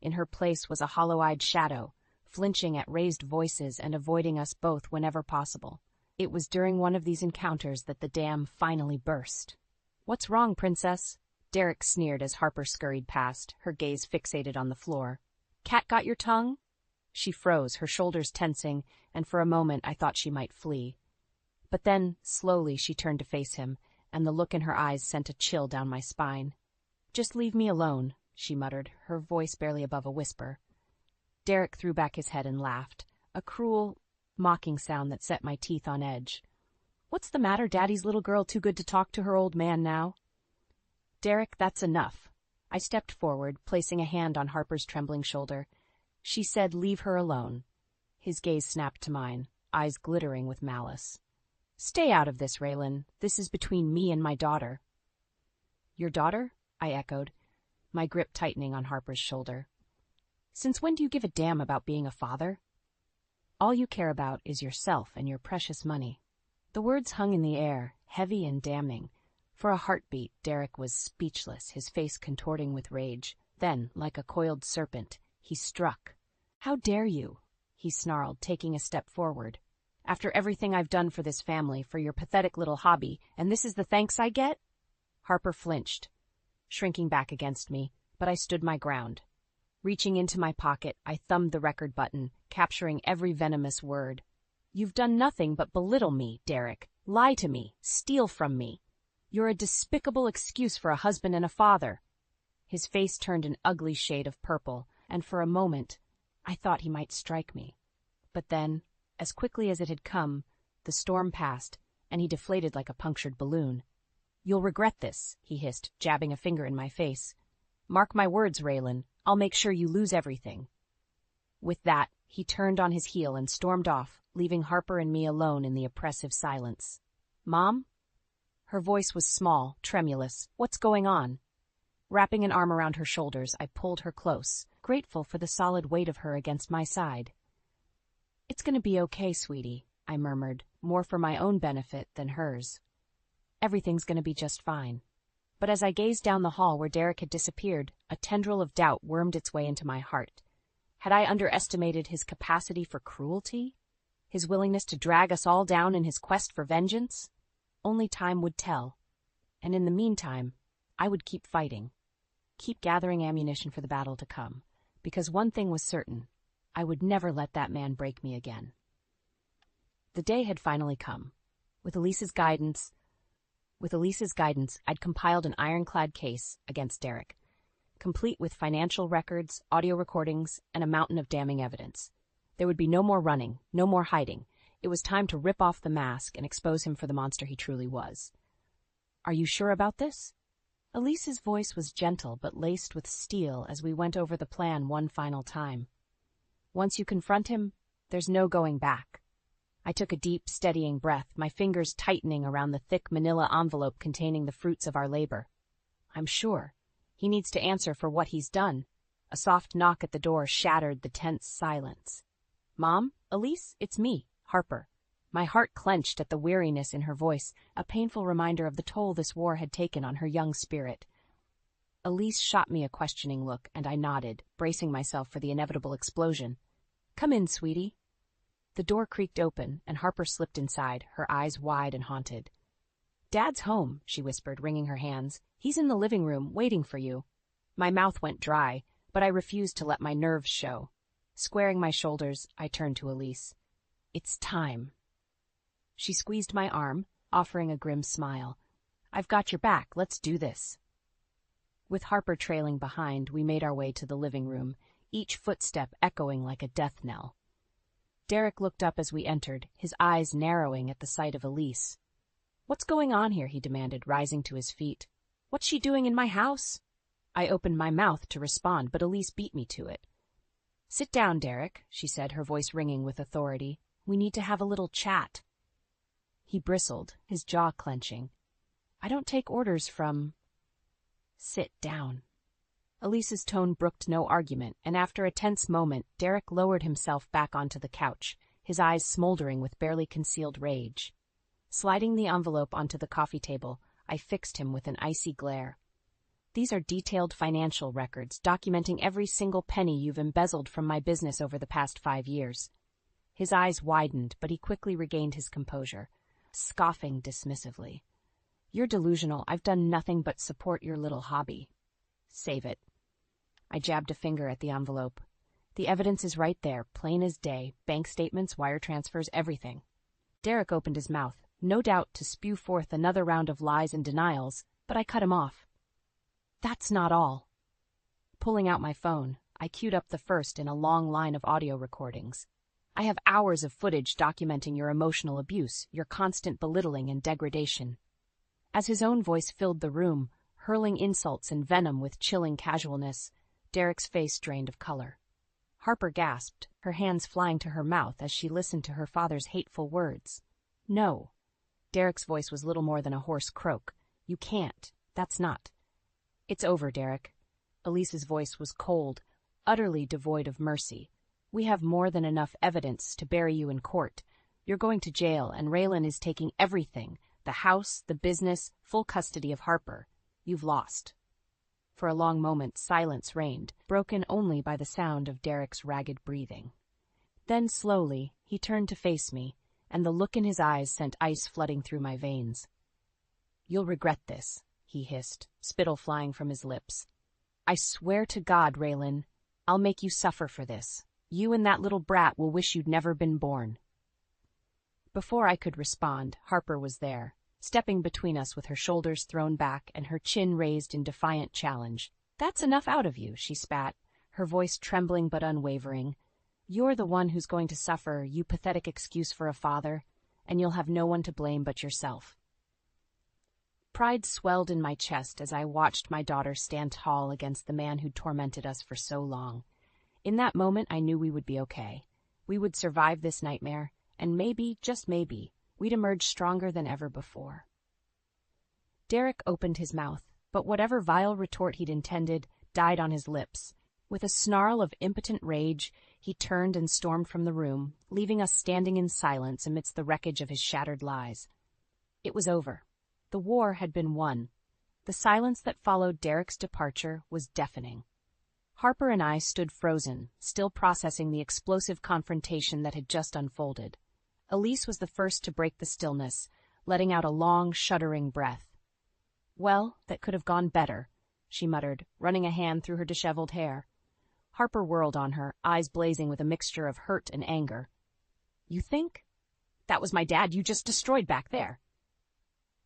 In her place was a hollow-eyed shadow, flinching at raised voices and avoiding us both whenever possible. It was during one of these encounters that the dam finally burst. "What's wrong, Princess?" Derek sneered as Harper scurried past, her gaze fixated on the floor. "Cat got your tongue?" She froze, her shoulders tensing, and for a moment I thought she might flee. But then, slowly, she turned to face him, and the look in her eyes sent a chill down my spine. "Just leave me alone," she muttered, her voice barely above a whisper. Derek threw back his head and laughed, a cruel, mocking sound that set my teeth on edge. "What's the matter, Daddy's little girl too good to talk to her old man now?" "Derek, that's enough." I stepped forward, placing a hand on Harper's trembling shoulder. She said, "Leave her alone." His gaze snapped to mine, eyes glittering with malice. "Stay out of this, Raylan. This is between me and my daughter." "Your daughter?" I echoed, my grip tightening on Harper's shoulder. "Since when do you give a damn about being a father? All you care about is yourself and your precious money." The words hung in the air, heavy and damning. For a heartbeat, Derek was speechless, his face contorting with rage. Then, like a coiled serpent, he struck. "How dare you?" he snarled, taking a step forward. "After everything I've done for this family, for your pathetic little hobby, and this is the thanks I get?" Harper flinched, shrinking back against me, but I stood my ground. Reaching into my pocket, I thumbed the record button, capturing every venomous word. "You've done nothing but belittle me, Derek, lie to me, steal from me. You're a despicable excuse for a husband and a father." His face turned an ugly shade of purple, and for a moment, I thought he might strike me. But then, as quickly as it had come, the storm passed, and he deflated like a punctured balloon. "You'll regret this," he hissed, jabbing a finger in my face. "Mark my words, Raylan, I'll make sure you lose everything." With that, he turned on his heel and stormed off, leaving Harper and me alone in the oppressive silence. "Mom?" Her voice was small, tremulous. "What's going on?" Wrapping an arm around her shoulders, I pulled her close, grateful for the solid weight of her against my side. "It's going to be okay, sweetie," I murmured, more for my own benefit than hers. "Everything's going to be just fine." But as I gazed down the hall where Derek had disappeared, a tendril of doubt wormed its way into my heart. Had I underestimated his capacity for cruelty? His willingness to drag us all down in his quest for vengeance? Only time would tell. And in the meantime, I would keep fighting. Keep gathering ammunition for the battle to come. Because one thing was certain. I would never let that man break me again. The day had finally come. With Elise's guidance, I'd compiled an ironclad case against Derek, complete with financial records, audio recordings, and a mountain of damning evidence. There would be no more running, no more hiding. It was time to rip off the mask and expose him for the monster he truly was. "Are you sure about this?" Elise's voice was gentle but laced with steel as we went over the plan one final time. "Once you confront him, there's no going back." I took a deep, steadying breath, my fingers tightening around the thick manila envelope containing the fruits of our labor. "I'm sure. He needs to answer for what he's done." A soft knock at the door shattered the tense silence. "Mom? Elise? It's me, Harper." My heart clenched at the weariness in her voice, a painful reminder of the toll this war had taken on her young spirit. Elise shot me a questioning look, and I nodded, bracing myself for the inevitable explosion. "Come in, sweetie." The door creaked open, and Harper slipped inside, her eyes wide and haunted. "Dad's home," she whispered, wringing her hands. "He's in the living room, waiting for you." My mouth went dry, but I refused to let my nerves show. Squaring my shoulders, I turned to Elise. "It's time." She squeezed my arm, offering a grim smile. "I've got your back, let's do this." With Harper trailing behind, we made our way to the living room, each footstep echoing like a death knell. Derek looked up as we entered, his eyes narrowing at the sight of Elise. "What's going on here?" he demanded, rising to his feet. "What's she doing in my house?" I opened my mouth to respond, but Elise beat me to it. "Sit down, Derek," she said, her voice ringing with authority. "We need to have a little chat." He bristled, his jaw clenching. "I don't take orders from—" "Sit down." Elise's tone brooked no argument, and after a tense moment, Derek lowered himself back onto the couch, his eyes smoldering with barely concealed rage. Sliding the envelope onto the coffee table, I fixed him with an icy glare. "These are detailed financial records, documenting every single penny you've embezzled from my business over the past 5 years. His eyes widened, but he quickly regained his composure, scoffing dismissively. "You're delusional. I've done nothing but support your little hobby. Save it." I jabbed a finger at the envelope. "The evidence is right there, plain as day. Bank statements, wire transfers, everything." Derek opened his mouth, no doubt to spew forth another round of lies and denials, but I cut him off. "That's not all." Pulling out my phone, I queued up the first in a long line of audio recordings. "I have hours of footage documenting your emotional abuse, your constant belittling and degradation." As his own voice filled the room, hurling insults and venom with chilling casualness, Derek's face drained of color. Harper gasped, her hands flying to her mouth as she listened to her father's hateful words. "No." Derek's voice was little more than a hoarse croak. "You can't. That's not—" "It's over, Derek." Elise's voice was cold, utterly devoid of mercy. "We have more than enough evidence to bury you in court. You're going to jail, and Raylan is taking everything, the house, the business, full custody of Harper. You've lost." For a long moment, silence reigned, broken only by the sound of Derek's ragged breathing. Then, slowly, he turned to face me, and the look in his eyes sent ice flooding through my veins. "You'll regret this," he hissed, spittle flying from his lips. "I swear to God, Raylan, I'll make you suffer for this. You and that little brat will wish you'd never been born." Before I could respond, Harper was there, stepping between us with her shoulders thrown back and her chin raised in defiant challenge. "That's enough out of you," she spat, her voice trembling but unwavering. You're the one who's going to suffer, you pathetic excuse for a father, and you'll have no one to blame but yourself. Pride swelled in my chest as I watched my daughter stand tall against the man who'd tormented us for so long. In that moment, I knew we would be okay. We would survive this nightmare, and maybe, just maybe, we'd emerge stronger than ever before. Derek opened his mouth, but whatever vile retort he'd intended died on his lips. With a snarl of impotent rage, he turned and stormed from the room, leaving us standing in silence amidst the wreckage of his shattered lies. It was over. The war had been won. The silence that followed Derek's departure was deafening. Harper and I stood frozen, still processing the explosive confrontation that had just unfolded. Elise was the first to break the stillness, letting out a long, shuddering breath. "Well, that could have gone better," she muttered, running a hand through her disheveled hair. Harper whirled on her, eyes blazing with a mixture of hurt and anger. "You think? That was my dad you just destroyed back there."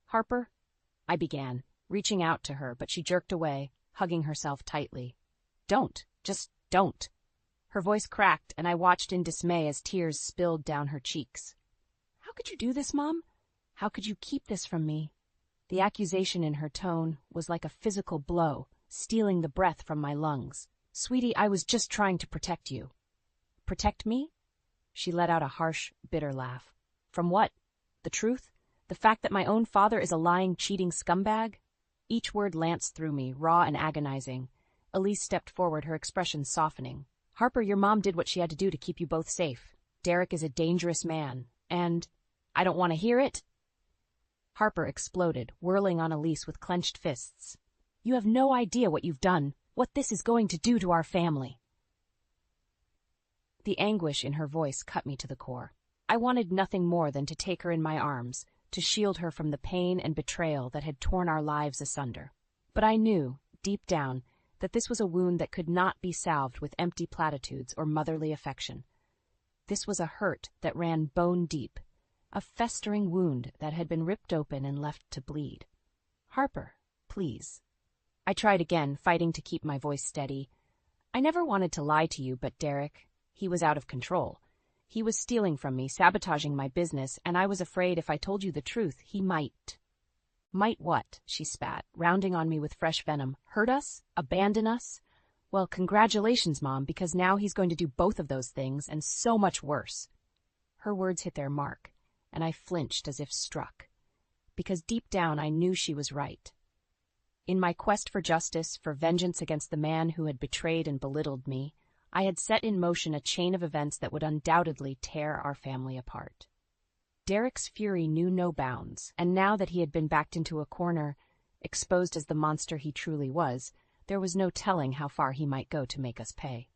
"Harper," I began, reaching out to her, but she jerked away, hugging herself tightly. "Don't. Just don't." Her voice cracked, and I watched in dismay as tears spilled down her cheeks. "How could you do this, Mom? How could you keep this from me?" The accusation in her tone was like a physical blow, stealing the breath from my lungs. "Sweetie, I was just trying to protect you." "Protect me?" She let out a harsh, bitter laugh. "From what? The truth? The fact that my own father is a lying, cheating scumbag?" Each word lanced through me, raw and agonizing. Elise stepped forward, her expression softening. "Harper, your mom did what she had to do to keep you both safe. Derek is a dangerous man, and I don't want to hear it." Harper exploded, whirling on Elise with clenched fists. "You have no idea what you've done, what this is going to do to our family." The anguish in her voice cut me to the core. I wanted nothing more than to take her in my arms, to shield her from the pain and betrayal that had torn our lives asunder. But I knew, deep down, that this was a wound that could not be salved with empty platitudes or motherly affection. This was a hurt that ran bone deep, a festering wound that had been ripped open and left to bleed. "Harper, please." I tried again, fighting to keep my voice steady. "I never wanted to lie to you, but Derek, he was out of control. He was stealing from me, sabotaging my business, and I was afraid if I told you the truth, he might." "Might what?" she spat, rounding on me with fresh venom. "Hurt us? Abandon us? Well, congratulations, Mom, because now he's going to do both of those things, and so much worse." Her words hit their mark, and I flinched as if struck, because deep down I knew she was right. In my quest for justice, for vengeance against the man who had betrayed and belittled me, I had set in motion a chain of events that would undoubtedly tear our family apart. Derek's fury knew no bounds, and now that he had been backed into a corner, exposed as the monster he truly was, there was no telling how far he might go to make us pay.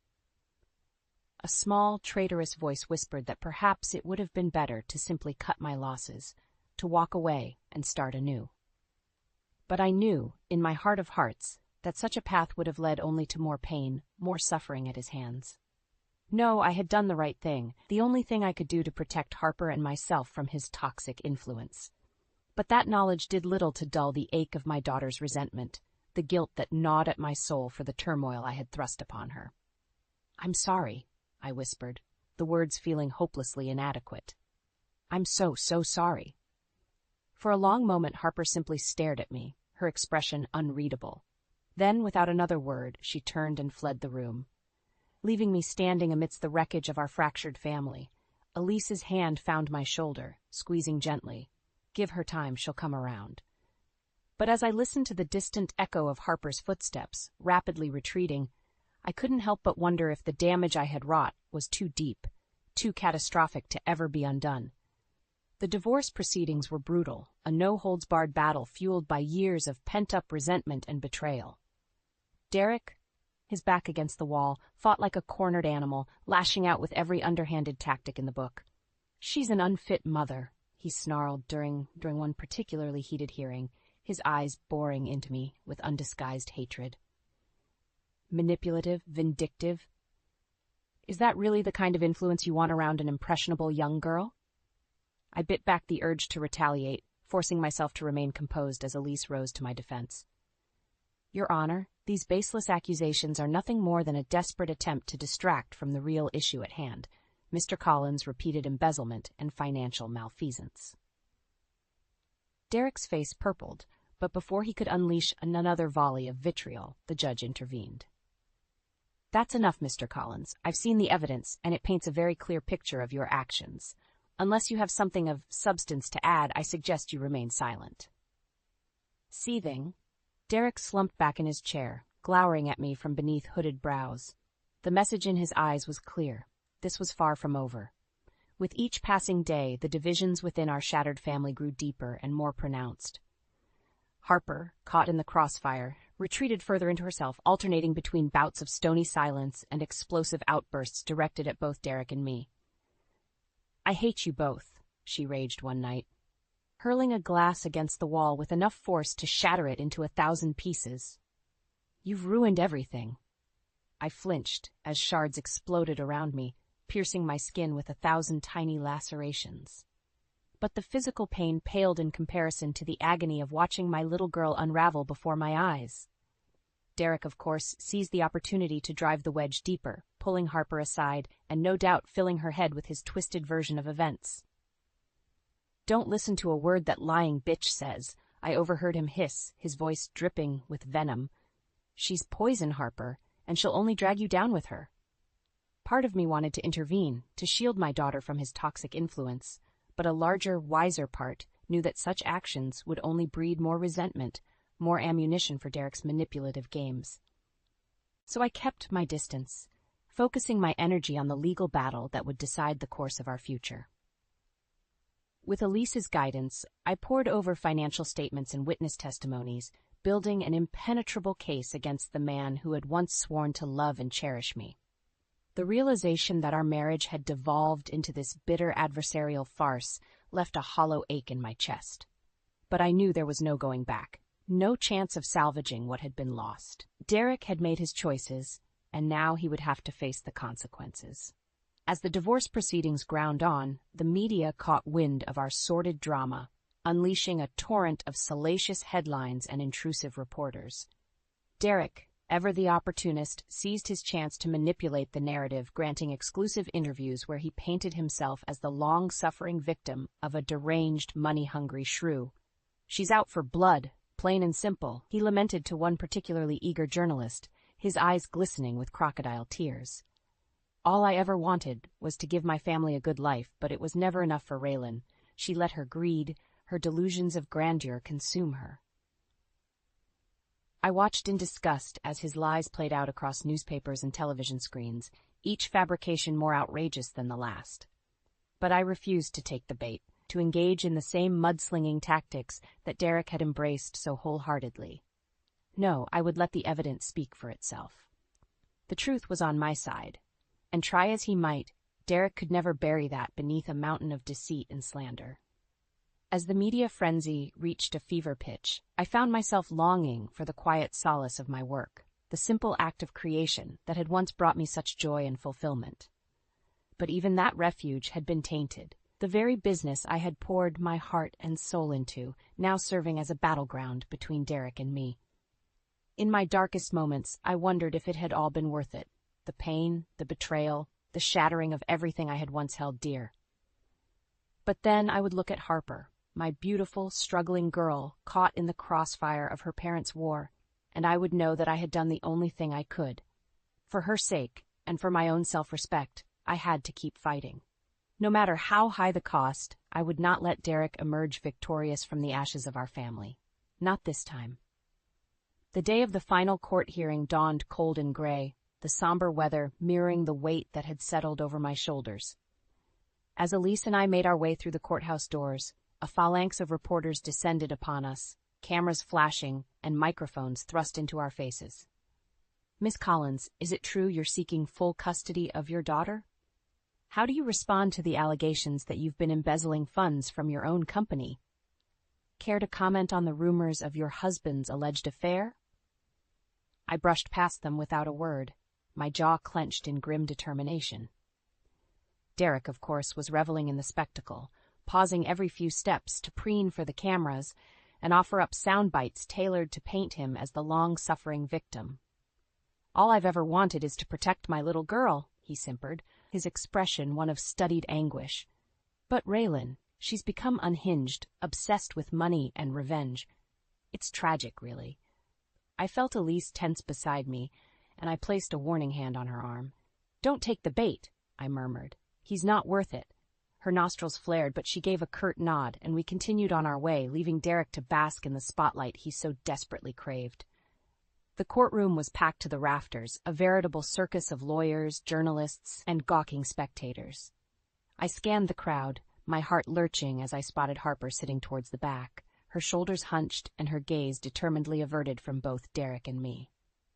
A small, traitorous voice whispered that perhaps it would have been better to simply cut my losses, to walk away and start anew. But I knew, in my heart of hearts, that such a path would have led only to more pain, more suffering at his hands. No, I had done the right thing, the only thing I could do to protect Harper and myself from his toxic influence. But that knowledge did little to dull the ache of my daughter's resentment, the guilt that gnawed at my soul for the turmoil I had thrust upon her. "I'm sorry," I whispered, the words feeling hopelessly inadequate. "I'm so sorry." For a long moment Harper simply stared at me, her expression unreadable. Then, without another word, she turned and fled the room, leaving me standing amidst the wreckage of our fractured family. Elise's hand found my shoulder, squeezing gently. "Give her time, she'll come around." But as I listened to the distant echo of Harper's footsteps, rapidly retreating, I couldn't help but wonder if the damage I had wrought was too deep, too catastrophic to ever be undone. The divorce proceedings were brutal, a no-holds-barred battle fueled by years of pent-up resentment and betrayal. Derek, his back against the wall, fought like a cornered animal, lashing out with every underhanded tactic in the book. "She's an unfit mother," he snarled during one particularly heated hearing, his eyes boring into me with undisguised hatred. "Manipulative, vindictive. Is that really the kind of influence you want around an impressionable young girl?" I bit back the urge to retaliate, forcing myself to remain composed as Elise rose to my defense. "Your Honor, These baseless accusations are nothing more than a desperate attempt to distract from the real issue at hand, Mr. Collins' repeated embezzlement and financial malfeasance. Derek's face purpled, but before he could unleash another volley of vitriol, the judge intervened. "That's enough, Mr. Collins. I've seen the evidence, and it paints a very clear picture of your actions. Unless you have something of substance to add, I suggest you remain silent." Seething, Derek slumped back in his chair, glowering at me from beneath hooded brows. The message in his eyes was clear. This was far from over. With each passing day, the divisions within our shattered family grew deeper and more pronounced. Harper, caught in the crossfire, retreated further into herself, alternating between bouts of stony silence and explosive outbursts directed at both Derek and me. "I hate you both," she raged one night, hurling a glass against the wall with enough force to shatter it into 1,000 pieces. "You've ruined everything." I flinched as shards exploded around me, piercing my skin with 1,000 tiny lacerations. But the physical pain paled in comparison to the agony of watching my little girl unravel before my eyes. Derek, of course, seized the opportunity to drive the wedge deeper, pulling Harper aside and no doubt filling her head with his twisted version of events. "Don't listen to a word that lying bitch says," I overheard him hiss, his voice dripping with venom. "She's poison, Harper, and she'll only drag you down with her." Part of me wanted to intervene, to shield my daughter from his toxic influence, but a larger, wiser part knew that such actions would only breed more resentment, more ammunition for Derek's manipulative games. So I kept my distance, focusing my energy on the legal battle that would decide the course of our future. With Elise's guidance, I pored over financial statements and witness testimonies, building an impenetrable case against the man who had once sworn to love and cherish me. The realization that our marriage had devolved into this bitter adversarial farce left a hollow ache in my chest. But I knew there was no going back, no chance of salvaging what had been lost. Derek had made his choices, and now he would have to face the consequences. As the divorce proceedings ground on, the media caught wind of our sordid drama, unleashing a torrent of salacious headlines and intrusive reporters. Derek, ever the opportunist, seized his chance to manipulate the narrative, granting exclusive interviews where he painted himself as the long-suffering victim of a deranged, money-hungry shrew. "She's out for blood, plain and simple," he lamented to one particularly eager journalist, his eyes glistening with crocodile tears. "All I ever wanted was to give my family a good life, but it was never enough for Raylan. She let her greed, her delusions of grandeur consume her." I watched in disgust as his lies played out across newspapers and television screens, each fabrication more outrageous than the last. But I refused to take the bait, to engage in the same mudslinging tactics that Derek had embraced so wholeheartedly. No, I would let the evidence speak for itself. The truth was on my side, and try as he might, Derek could never bury that beneath a mountain of deceit and slander. As the media frenzy reached a fever pitch, I found myself longing for the quiet solace of my work, the simple act of creation that had once brought me such joy and fulfillment. But even that refuge had been tainted, the very business I had poured my heart and soul into, now serving as a battleground between Derek and me. In my darkest moments, I wondered if it had all been worth it, the pain, the betrayal, the shattering of everything I had once held dear. But then I would look at Harper, my beautiful, struggling girl caught in the crossfire of her parents' war, and I would know that I had done the only thing I could. For her sake, and for my own self-respect, I had to keep fighting. No matter how high the cost, I would not let Derek emerge victorious from the ashes of our family. Not this time. The day of the final court hearing dawned cold and gray, the somber weather mirroring the weight that had settled over my shoulders. As Elise and I made our way through the courthouse doors, a phalanx of reporters descended upon us, cameras flashing and microphones thrust into our faces. "Miss Collins, is it true you're seeking full custody of your daughter? How do you respond to the allegations that you've been embezzling funds from your own company? Care to comment on the rumors of your husband's alleged affair?" I brushed past them without a word, my jaw clenched in grim determination. Derek, of course, was reveling in the spectacle, pausing every few steps to preen for the cameras, and offer up sound bites tailored to paint him as the long-suffering victim. "All I've ever wanted is to protect my little girl," he simpered, his expression one of studied anguish. "But Raylan, she's become unhinged, obsessed with money and revenge. It's tragic, really." I felt Elise tense beside me, and I placed a warning hand on her arm. "Don't take the bait," I murmured. "He's not worth it." Her nostrils flared, but she gave a curt nod, and we continued on our way, leaving Derek to bask in the spotlight he so desperately craved. The courtroom was packed to the rafters, a veritable circus of lawyers, journalists, and gawking spectators. I scanned the crowd, my heart lurching as I spotted Harper sitting towards the back, her shoulders hunched and her gaze determinedly averted from both Derek and me.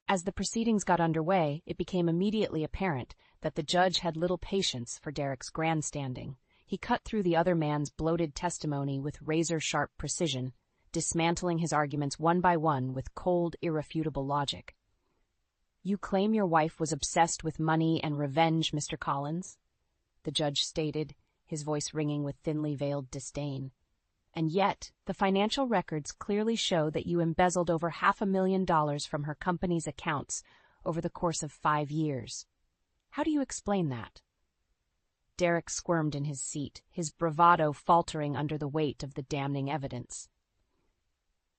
As the proceedings got underway, it became immediately apparent that the judge had little patience for Derek's grandstanding. He cut through the other man's bloated testimony with razor-sharp precision, dismantling his arguments one by one with cold, irrefutable logic. "You claim your wife was obsessed with money and revenge, Mr. Collins," the judge stated, his voice ringing with thinly veiled disdain. "And yet, the financial records clearly show that you embezzled over $500,000 from her company's accounts over the course of 5 years. How do you explain that?" Derek squirmed in his seat, his bravado faltering under the weight of the damning evidence.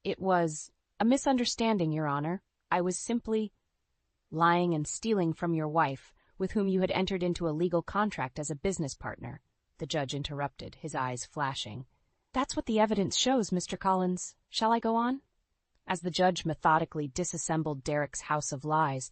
"It was a misunderstanding, Your Honor. I was simply lying and stealing from your wife, with whom you had entered into a legal contract as a business partner," the judge interrupted, his eyes flashing. "That's what the evidence shows, Mr. Collins. Shall I go on?" As the judge methodically disassembled Derek's house of lies,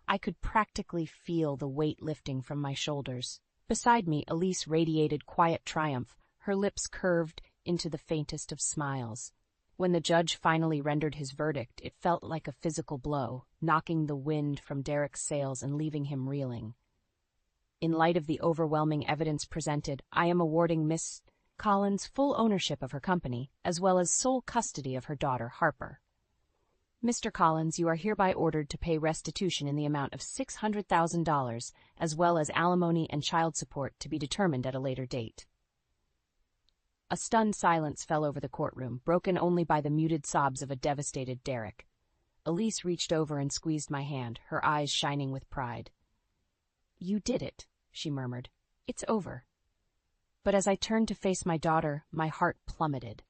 I could practically feel the weight lifting from my shoulders. Beside me, Elise radiated quiet triumph, her lips curved into the faintest of smiles. When the judge finally rendered his verdict, it felt like a physical blow, knocking the wind from Derek's sails and leaving him reeling. "In light of the overwhelming evidence presented, I am awarding Miss Collins full ownership of her company, as well as sole custody of her daughter, Harper. Mr. Collins, you are hereby ordered to pay restitution in the amount of $600,000, as well as alimony and child support to be determined at a later date." A stunned silence fell over the courtroom, broken only by the muted sobs of a devastated Derek. Elise reached over and squeezed my hand, her eyes shining with pride. "You did it," she murmured. "It's over." But as I turned to face my daughter, my heart plummeted.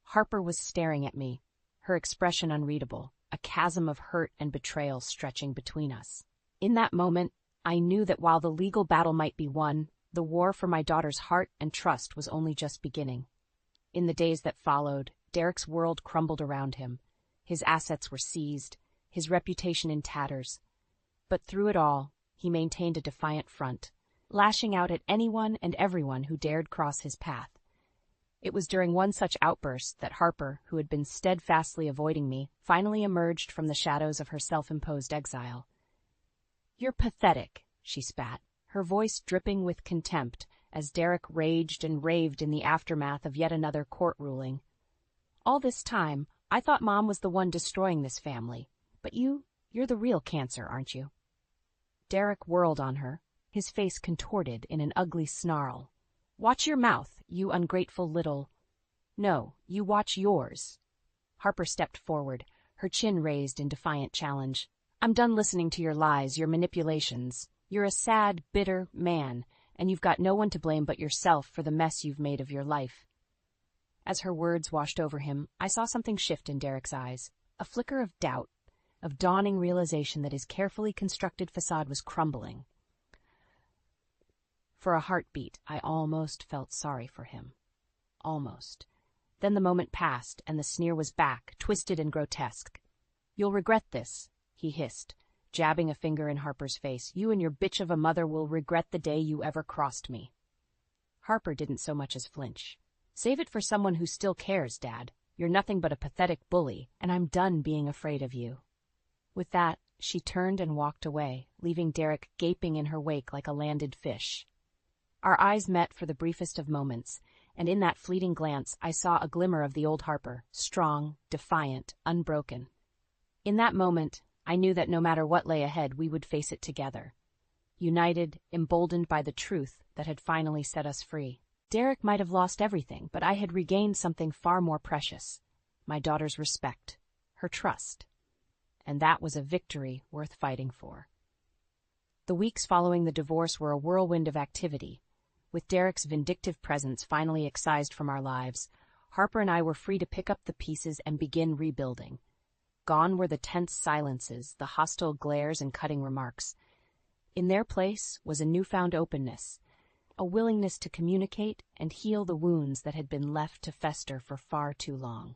Harper was staring at me, her expression unreadable, a chasm of hurt and betrayal stretching between us. In that moment, I knew that while the legal battle might be won, the war for my daughter's heart and trust was only just beginning. In the days that followed, Derek's world crumbled around him. His assets were seized, his reputation in tatters. But through it all, he maintained a defiant front, lashing out at anyone and everyone who dared cross his path. It was during one such outburst that Harper, who had been steadfastly avoiding me, finally emerged from the shadows of her self-imposed exile. "You're pathetic," she spat, her voice dripping with contempt as Derek raged and raved in the aftermath of yet another court ruling. "All this time, I thought Mom was the one destroying this family, but you're the real cancer, aren't you?" Derek whirled on her, his face contorted in an ugly snarl. "Watch your mouth, you ungrateful little—" "No, you watch yours." Harper stepped forward, her chin raised in defiant challenge. "I'm done listening to your lies, your manipulations. You're a sad, bitter man, and you've got no one to blame but yourself for the mess you've made of your life." As her words washed over him, I saw something shift in Derek's eyes, a flicker of doubt, of dawning realization that his carefully constructed facade was crumbling. For a heartbeat, I almost felt sorry for him. Almost. Then the moment passed, and the sneer was back, twisted and grotesque. "You'll regret this," he hissed, jabbing a finger in Harper's face. "You and your bitch of a mother will regret the day you ever crossed me." Harper didn't so much as flinch. "Save it for someone who still cares, Dad. You're nothing but a pathetic bully, and I'm done being afraid of you." With that, she turned and walked away, leaving Derek gaping in her wake like a landed fish. Our eyes met for the briefest of moments, and in that fleeting glance I saw a glimmer of the old Harper, strong, defiant, unbroken. In that moment, I knew that no matter what lay ahead, we would face it together. United, emboldened by the truth that had finally set us free. Derek might have lost everything, but I had regained something far more precious. my daughter's respect, her trust. And that was a victory worth fighting for. The weeks following the divorce were a whirlwind of activity. With Derek's vindictive presence finally excised from our lives, Harper and I were free to pick up the pieces and begin rebuilding. Gone were the tense silences, the hostile glares and cutting remarks. In their place was a newfound openness, a willingness to communicate and heal the wounds that had been left to fester for far too long.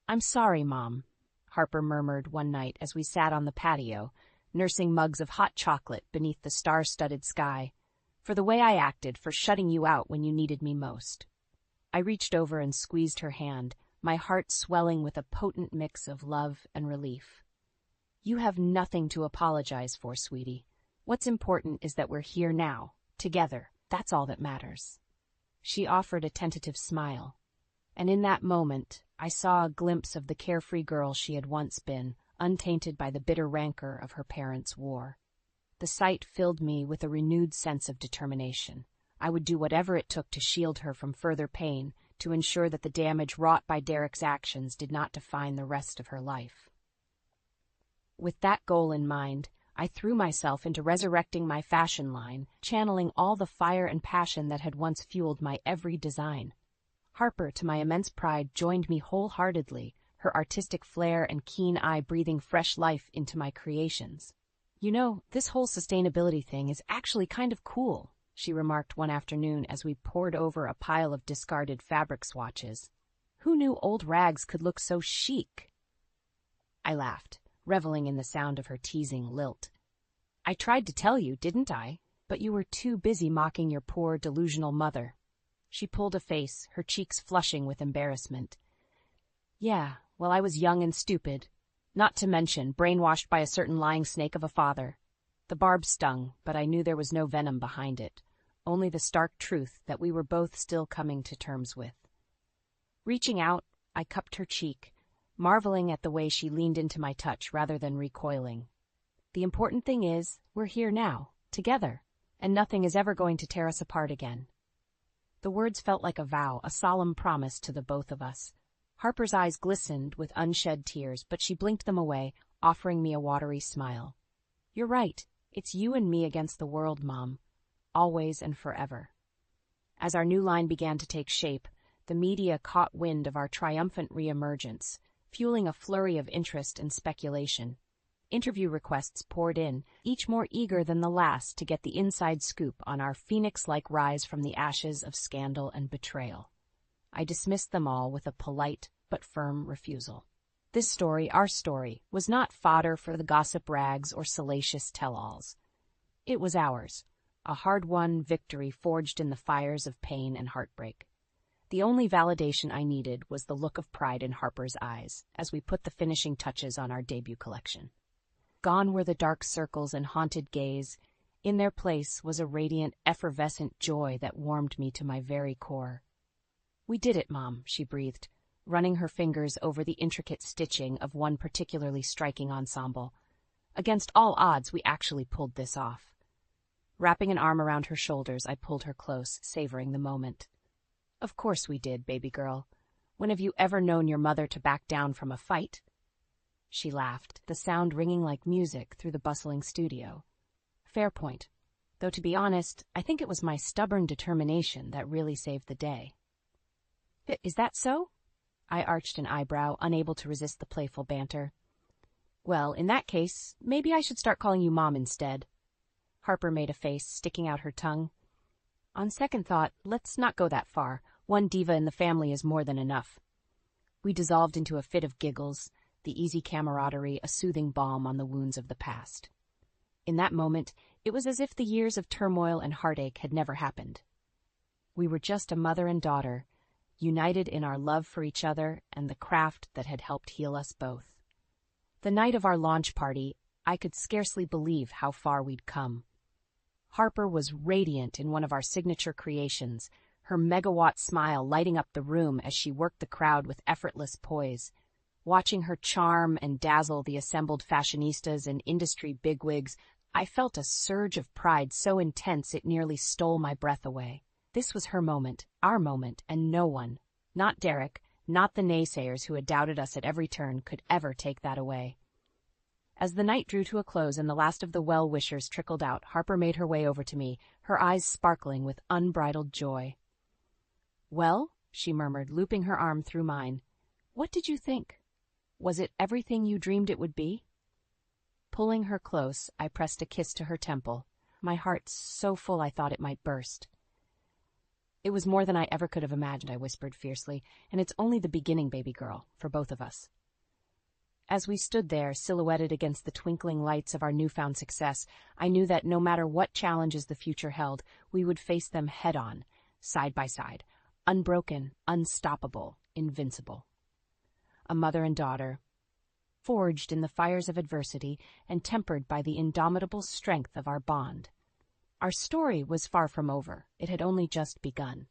"I'm sorry, Mom," Harper murmured one night as we sat on the patio, nursing mugs of hot chocolate beneath the star-studded sky, "for the way I acted, for shutting you out when you needed me most." I reached over and squeezed her hand, my heart swelling with a potent mix of love and relief. "You have nothing to apologize for, sweetie. What's important is that we're here now, together. That's all that matters." She offered a tentative smile, and in that moment I saw a glimpse of the carefree girl she had once been, untainted by the bitter rancor of her parents' war. The sight filled me with a renewed sense of determination. I would do whatever it took to shield her from further pain, to ensure that the damage wrought by Derek's actions did not define the rest of her life. With that goal in mind, I threw myself into resurrecting my fashion line, channeling all the fire and passion that had once fueled my every design. Harper, to my immense pride, joined me wholeheartedly, her artistic flair and keen eye breathing fresh life into my creations. "You know, this whole sustainability thing is actually kind of cool," she remarked one afternoon as we pored over a pile of discarded fabric swatches. "Who knew old rags could look so chic?" I laughed, reveling in the sound of her teasing lilt. "I tried to tell you, didn't I? But you were too busy mocking your poor, delusional mother." She pulled a face, her cheeks flushing with embarrassment. "Yeah, well, I was young and stupid. Not to mention brainwashed by a certain lying snake of a father. The barb stung, but I knew there was no venom behind it, only the stark truth that we were both still coming to terms with." Reaching out, I cupped her cheek, marveling at the way she leaned into my touch rather than recoiling. "The important thing is, we're here now, together, and nothing is ever going to tear us apart again." The words felt like a vow, a solemn promise to the both of us. Harper's eyes glistened with unshed tears, but she blinked them away, offering me a watery smile. "You're right. It's you and me against the world, Mom. Always and forever." As our new line began to take shape, the media caught wind of our triumphant reemergence, fueling a flurry of interest and speculation. Interview requests poured in, each more eager than the last to get the inside scoop on our phoenix-like rise from the ashes of scandal and betrayal. I dismissed them all with a polite but firm refusal. This story, our story, was not fodder for the gossip rags or salacious tell-alls. It was ours, a hard-won victory forged in the fires of pain and heartbreak. The only validation I needed was the look of pride in Harper's eyes as we put the finishing touches on our debut collection. Gone were the dark circles and haunted gaze. In their place was a radiant, effervescent joy that warmed me to my very core. "We did it, Mom," she breathed, running her fingers over the intricate stitching of one particularly striking ensemble. "Against all odds, we actually pulled this off." Wrapping an arm around her shoulders, I pulled her close, savoring the moment. "Of course we did, baby girl. When have you ever known your mother to back down from a fight?" She laughed, the sound ringing like music through the bustling studio. "Fair point. Though to be honest, I think it was my stubborn determination that really saved the day." "Is that so?" I arched an eyebrow, unable to resist the playful banter. "Well, in that case, maybe I should start calling you Mom instead." Harper made a face, sticking out her tongue. "On second thought, let's not go that far. One diva in the family is more than enough." We dissolved into a fit of giggles, the easy camaraderie a soothing balm on the wounds of the past. In that moment, it was as if the years of turmoil and heartache had never happened. We were just a mother and daughter, united in our love for each other and the craft that had helped heal us both. The night of our launch party, I could scarcely believe how far we'd come. Harper was radiant in one of our signature creations, her megawatt smile lighting up the room as she worked the crowd with effortless poise. Watching her charm and dazzle the assembled fashionistas and industry bigwigs, I felt a surge of pride so intense it nearly stole my breath away. This was her moment, our moment, and no one, not Derek, Not the naysayers who had doubted us at every turn could ever take that away. As the night drew to a close and the last of the well-wishers trickled out, Harper made her way over to me, her eyes sparkling with unbridled joy. "Well," she murmured, looping her arm through mine, "what did you think? Was it everything you dreamed it would be?" Pulling her close, I pressed a kiss to her temple, my heart so full I thought it might burst. "It was more than I ever could have imagined," I whispered fiercely, "and it's only the beginning, baby girl, for both of us." As we stood there, silhouetted against the twinkling lights of our newfound success, I knew that no matter what challenges the future held, we would face them head-on, side by side, unbroken, unstoppable, invincible. A mother and daughter, forged in the fires of adversity and tempered by the indomitable strength of our bond. Our story was far from over. It had only just begun.